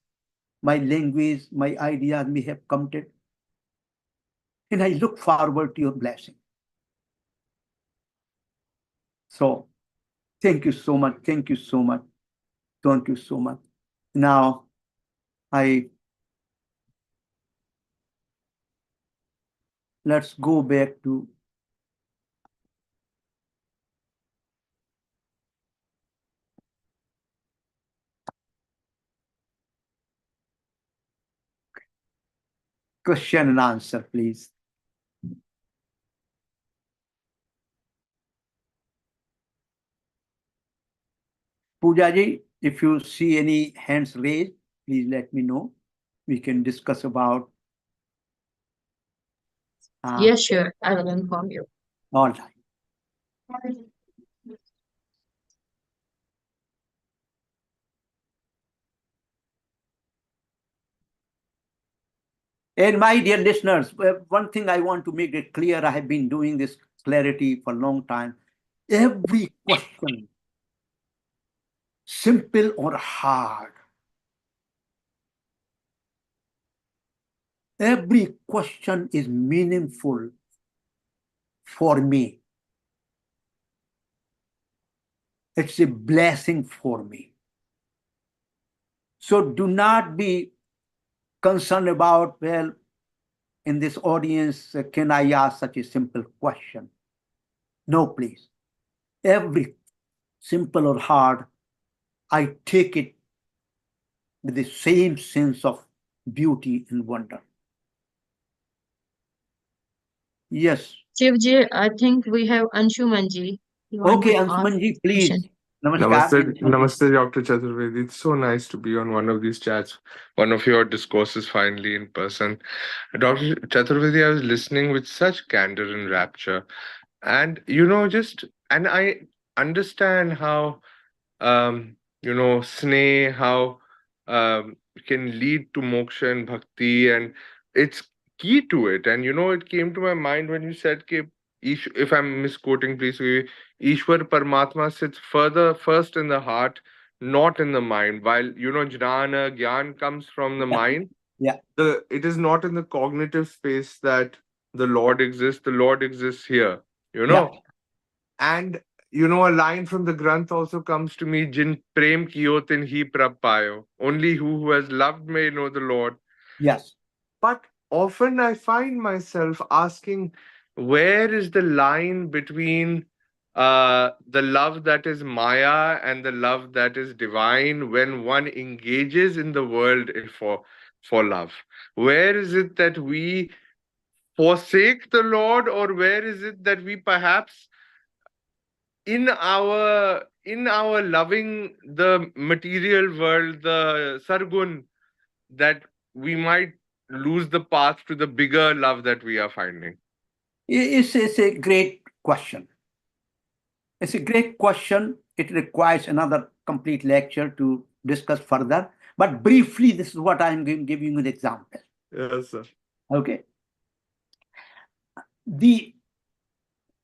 A: my language, my ideas may have committed. And I look forward to your blessing. So, thank you so much. Thank you so much. Thank you so much. Now, let's go back to question and answer, please. Poojaji, if you see any hands raised, please let me know. We can discuss about.
B: Yes, sure. I will inform you.
A: All right. And my dear listeners, one thing I want to make it clear, I have been doing this clarity for a long time. Every question, simple or hard, every question is meaningful for me. It's a blessing for me. So do not be concerned about, well, in this audience, can I ask such a simple question? No, please. Every simple or hard, I take it with the same sense of beauty and wonder. Yes.
B: Shivji, I think we have Anshumanji.
A: Okay, Anshumanji, please.
C: Namaste, Namaste, Dr. Chaturvedi. It's so nice to be on one of these chats, one of your discourses finally in person. Dr. Chaturvedi, I was listening with such candor and rapture. And, and I understand how, sneh, how can lead to moksha and bhakti, and it's key to it. And, it came to my mind when you said, if I'm misquoting, please forgive me, Ishwar Paramatma sits first in the heart, not in the mind. While, jnana, gyan comes from the mind.
A: Yeah.
C: It is not in the cognitive space that the Lord exists. The Lord exists here,
A: Yeah.
C: And, a line from the Granth also comes to me, Jin prem kiyo tin hi prab payo. Only who has loved may know the Lord.
A: Yes.
C: But often I find myself asking, where is the line between the love that is Maya and the love that is divine when one engages in the world for love? Where is it that we forsake the Lord, or where is it that we perhaps in our loving the material world, the sargun, that we might lose the path to the bigger love that we are finding?
A: It's a great question. It's a great question. It requires another complete lecture to discuss further. But briefly, this is what I'm giving you an example.
C: Yes, sir.
A: Okay. The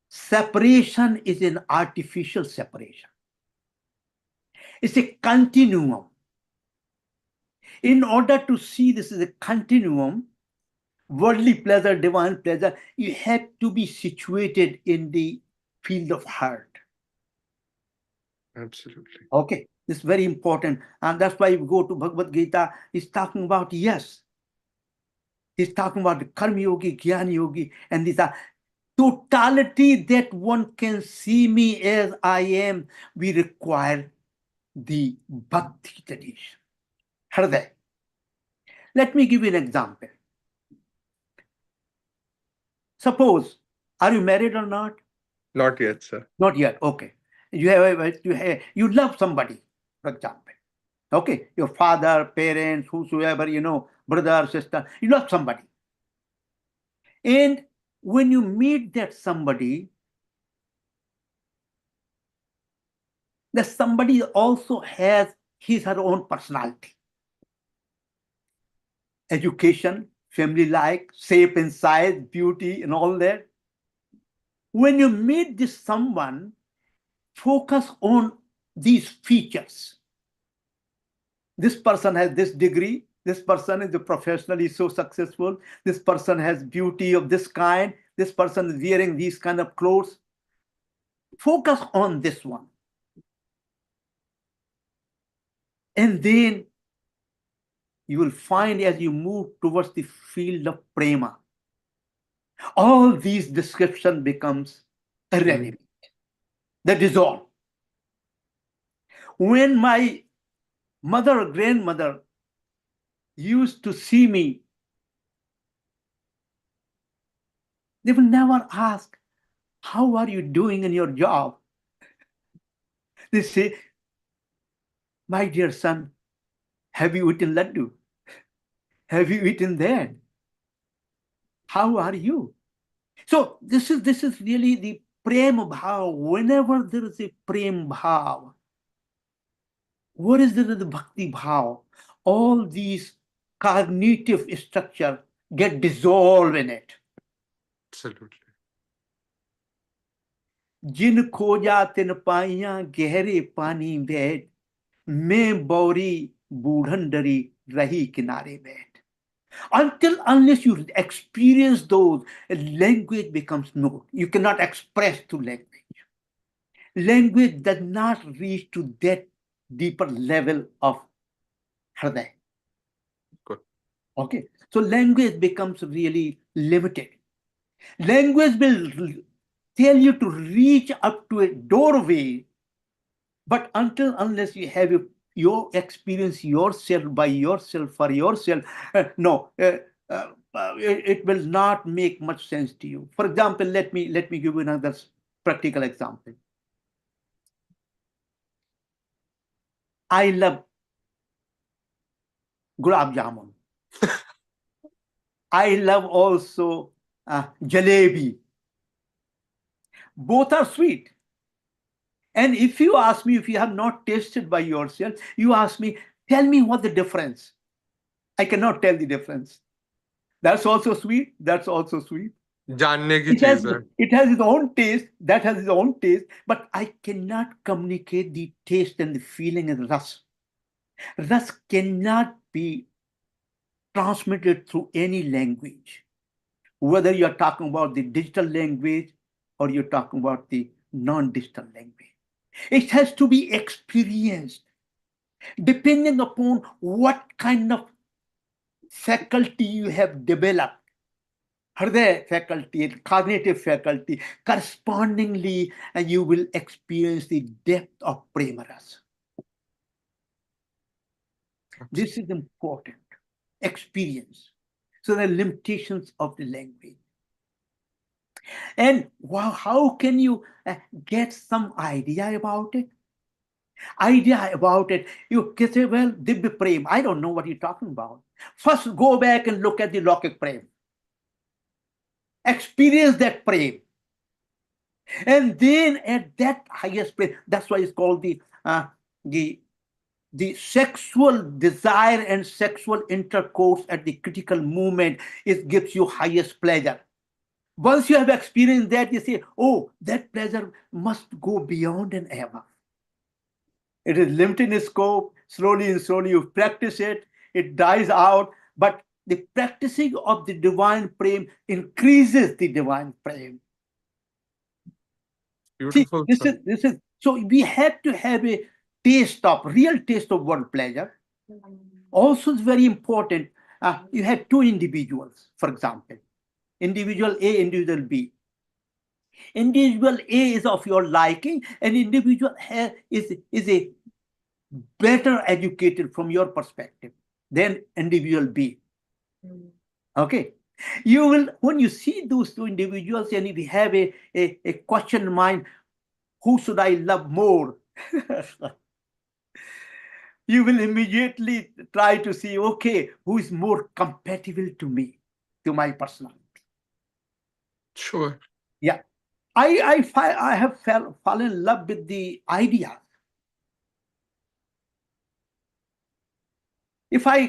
A: separation is an artificial separation. It's a continuum. In order to see this is a continuum, worldly pleasure, divine pleasure, you have to be situated in the field of heart.
C: Absolutely.
A: Okay, this is very important. And that's why you go to Bhagavad Gita, he's talking about, yes, he's talking about the Karma Yogi, Jnana Yogi, and these are totality that one can see me as I am. We require the Bhakti tradition. Hriday. Let me give you an example. Suppose, are you married or not?
C: Not yet, sir.
A: Not yet. Okay. You love somebody, for example. Okay. Your father, parents, whosoever, brother, sister, you love somebody. And when you meet that somebody also has his her own personality. Education, family like, shape and size, beauty, and all that. When you meet this someone, focus on these features. This person has this degree. This person is professionally so successful. This person has beauty of this kind. This person is wearing these kind of clothes. Focus on this one. And then you will find as you move towards the field of prema, all these description becomes irrelevant. They dissolve. When my mother or grandmother used to see me, they will never ask, how are you doing in your job? They say, my dear son, have you eaten laddu? Have you eaten that? How are you? So this is really the prem bhav. Whenever there is a prem bhav, what is the bhakti bhav? All these cognitive structure get dissolved in it.
C: Absolutely.
A: जिन खोजा तिन पाइया गहरे पानी बैठ मैं बौरी बूढ़न डरी रही किनारे बैठ. Unless you experience those, language becomes no. You cannot express through language. Language does not reach to that deeper level of hriday.
C: Good.
A: Okay, so language becomes really limited. Language will tell you to reach up to a doorway, but unless you have your experience yourself by yourself for yourself, no, it will not make much sense to you. For example, let me give you another practical example. I love gulab jamun. I love also jalebi. Both are sweet. And if you ask me, if you have not tasted by yourself, you ask me, tell me what the difference. I cannot tell the difference. That's also sweet. That's also sweet.
C: जानने की चीज है.
A: It has its own taste. That has its own taste. But I cannot communicate the taste and the feeling in ras. Ras cannot be transmitted through any language. Whether you're talking about the digital language or you're talking about the non-digital language. It has to be experienced depending upon what kind of faculty you have developed. Hriday faculty, cognitive faculty, correspondingly, and you will experience the depth of prema rasa. This is important. Experience. So the limitations of the language. And how can you get some idea about it? You can say, well, Dibya Prem, I don't know what you're talking about. First, go back and look at the Lokik Prem. Experience that Prem. And then at that highest Prem, that's why it's called the the sexual desire and sexual intercourse at the critical moment, it gives you highest pleasure. Once you have experienced that, you say, oh, that pleasure must go beyond and above. It is limited in scope. Slowly and slowly you practice it, it dies out. But the practicing of the divine prem increases the divine prem.
C: Beautiful.
A: See, this is so we have to have a real taste of world pleasure. Also, it's very important. You have two individuals, for example, individual A, individual B. Individual A is of your liking, and individual is a better educated from your perspective than individual B. Okay. You will, when you see those two individuals and if you have a question in mind, who should I love more? You will immediately try to see, okay, who is more compatible to me, to my personality.
C: Sure.
A: Yeah. I have fallen in love with the idea. If I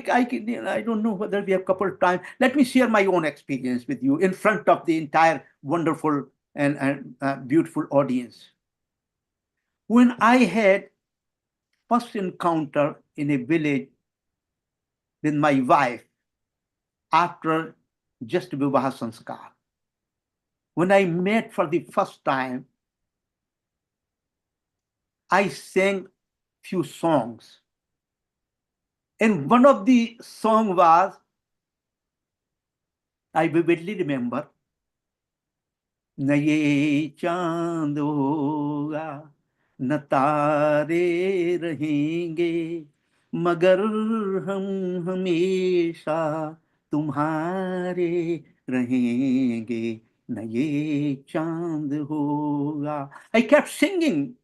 A: don't know whether we have a couple of times, let me share my own experience with you in front of the entire wonderful and beautiful audience. When I had first encounter in a village with my wife after just Vivaaha Samskaara, when I met for the first time, I sang few songs. And one of the song was, I vividly remember, न ये चांद होगा न तारे रहेंगे मगर हम हमेशा तुम्हारे रहेंगे न ये चांद होगा. I kept singing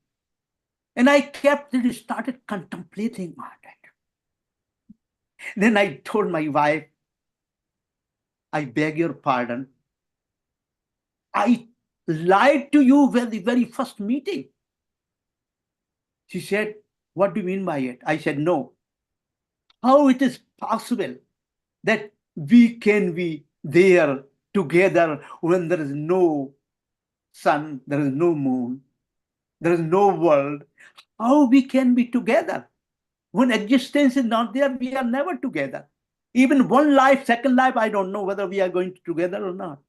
A: and I started contemplating on it. Then I told my wife, I beg your pardon, I lied to you when the very first meeting. She said, what do you mean by it? I said, no. How it is possible that we can be there together when there is no sun, there is no moon, there is no world? How we can be together? When existence is not there, we are never together. Even one life, second life, I don't know whether we are going together or not.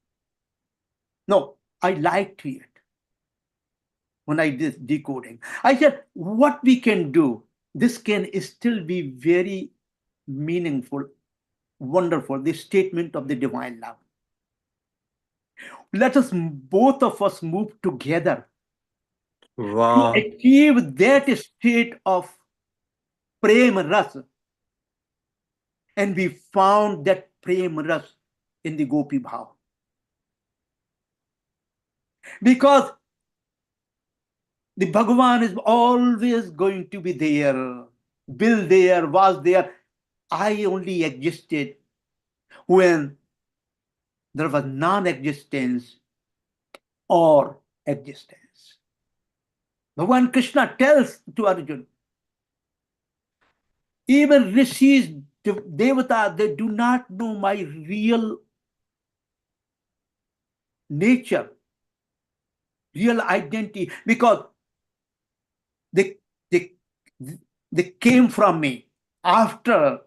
A: No, I lied to it. When I did decoding, I said, what we can do, this can still be very meaningful, wonderful, the statement of the divine love. Let us, both of us, move together
C: Wow.
A: to achieve that state of prem ras. And we found that prem ras in the Gopi Bhav. Because the Bhagavan is always going to be there, Bill there, was there. I only existed when there was non-existence or existence. Bhagavan Krishna tells to Arjuna, even rishis, devata, they do not know my real nature, real identity, because they came from me after.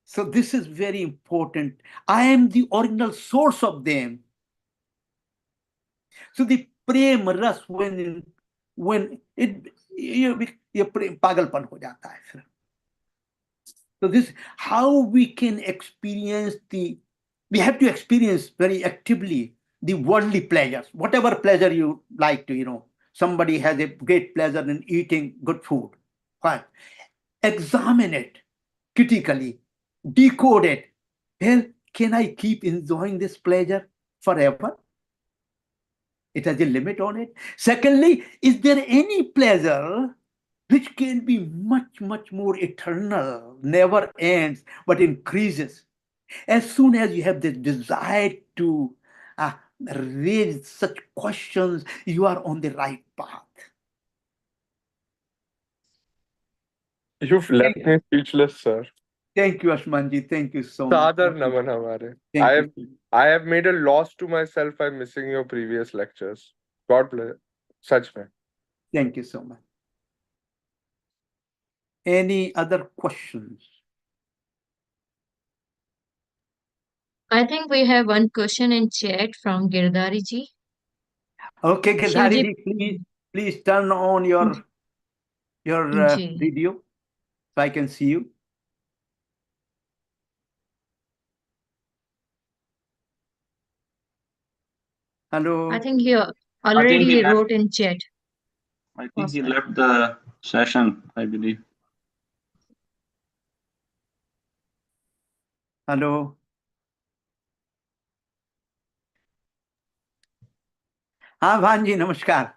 A: So this is very important. I am the original source of them. So the prem ras, when it ये पागलपन हो जाता है फिर. So this, how we can experience we have to experience very actively the worldly pleasures, whatever pleasure you like to, somebody has a great pleasure in eating good food. Fine. Examine it critically, decode it. Well, can I keep enjoying this pleasure forever? It has a limit on it. Secondly, is there any pleasure which can be much, much more eternal, never ends, but increases? As soon as you have the desire to raise such questions, you are on the right path.
C: You've left me speechless, sir.
A: Thank you, Ashman ji. Thank you so much.
C: Sadar naman hamare.
A: Thank you.
C: I have made a loss to myself by missing your previous lectures. God bless. Such mein.
A: Thank you so much. Any other questions?
B: I think we have one question in chat from Girdhari ji.
A: Okay, Girdhari
B: Shivji-
A: ji, please turn on your
B: Ji.
A: video so I can see you. Hello.
B: I think he already wrote in chat.
D: I think he left the session, I believe.
A: Hello. हाँ भान जी नमस्कार.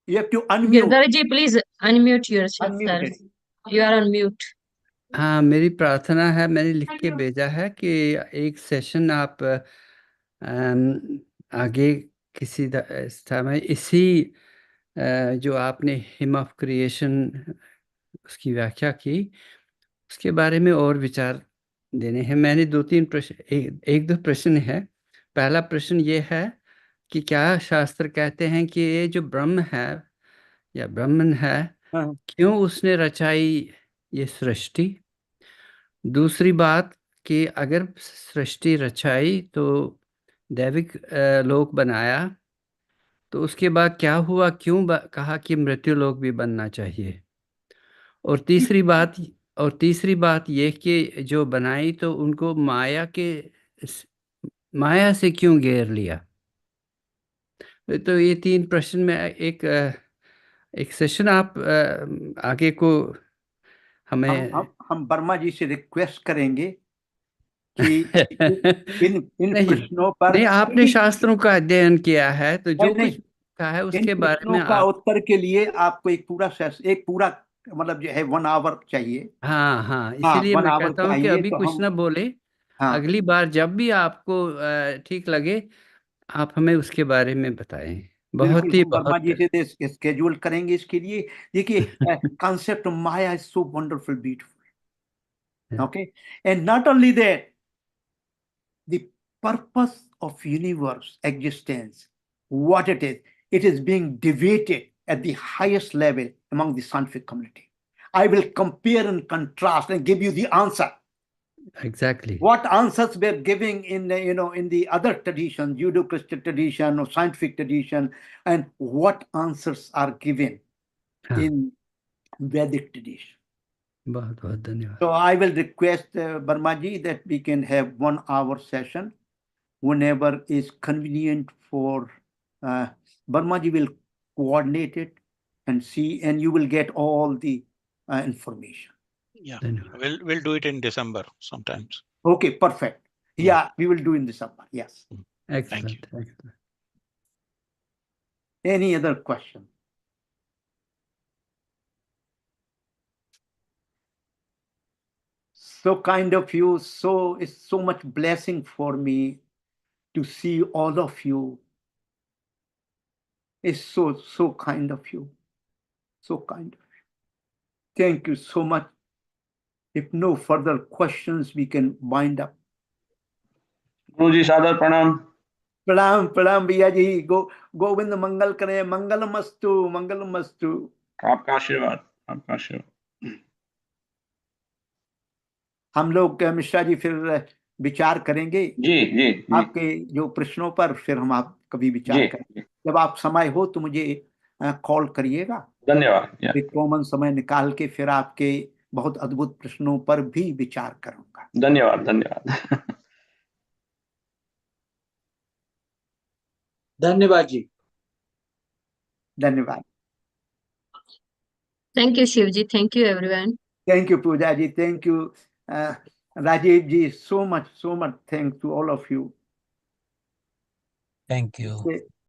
A: You have to unmute.
B: Girdhari ji, please unmute yourself.
A: Unmute it.
B: You are on mute.
E: हाँ, मेरी प्रार्थना है, मैंने लिख के भेजा है कि एक सेशन आप आगे किसी समय इसी जो आपने हिम ऑफ क्रिएशन उसकी व्याख्या की, उसके बारे में और विचार देने हैं. मैंने 2-3 प्रश्न, एक दो प्रश्न है. पहला प्रश्न ये है कि क्या शास्त्र कहते हैं कि ये जो ब्रह्म है या ब्राह्मण है, क्यों उसने रचाई ये सृष्टि? दूसरी बात कि अगर सृष्टि रचाई तो दैविक लोक बनाया, तो उसके बाद क्या हुआ, क्यों कहा कि मृत्यु लोक भी बनना चाहिए? और तीसरी बात ये कि जो बनाई तो उनको माया से क्यों घेर लिया? तो ये 3 प्रश्न में एक सेशन आप आगे को हमें
A: हम वर्मा जी से रिक्वेस्ट करेंगे कि इन प्रश्नों पर
E: नहीं, आपने शास्त्रों का अध्ययन किया है तो जो कुछ कहा है उसके बारे में
A: का उत्तर के लिए आपको एक पूरा मतलब जो है 1 आवर चाहिए.
E: हाँ, इसीलिए मैं कहता हूँ कि अभी
A: तो
E: कुछ ना बोले. अगली बार जब भी आपको ठीक लगे आप हमें उसके बारे में बताएं. बहुत
A: वर्मा जी से स्केड्यूल करेंगे इसके लिए. देखिए concept Maya is so wonderful, beautiful. Okay, and not only that, the purpose of universe existence, what it is being debated at the highest level among the scientific community. I will compare and contrast and give you the answer.
E: Exactly.
A: What answers we're giving in in the other tradition, Judeo-Christian tradition or scientific tradition, and what answers are given in Vedic tradition.
E: बहुत बहुत धन्यवाद.
A: So I will request Barma ji that we can have 1 hour session whenever is convenient for Barma ji will coordinate it and see, and you will get all the information.
F: Yeah, we'll do it in December sometimes.
A: Okay, perfect. Yeah, we will do in December. Yes.
E: Excellent.
F: Thank you.
E: Excellent.
A: Any other question? So kind of you. So it's so much blessing for me to see all of you. It's so kind of you. So kind of you. Thank you so much. If no further questions, we can wind up.
D: गुरुजी सादर प्रणाम.
A: प्रणाम भैया जी. गोविंद मंगल करें. मंगलमस्तु.
D: आपका आशीर्वाद.
A: हम लोग मिश्रा जी फिर विचार करेंगे
D: जी.
A: आपके जो प्रश्नों पर, फिर हम आप कभी विचार करेंगे. जब आप समय हो तो मुझे कॉल करिएगा.
D: धन्यवाद.
A: एक कॉमन समय निकाल के फिर आपके बहुत अद्भुत प्रश्नों पर भी विचार करूंगा.
D: धन्यवाद.
G: धन्यवाद जी.
A: धन्यवाद.
B: Thank you, Shivji. Thank you, everyone.
A: Thank you, Pooja ji. Thank you, Rajiv ji. So much thanks to all of you.
G: Thank you.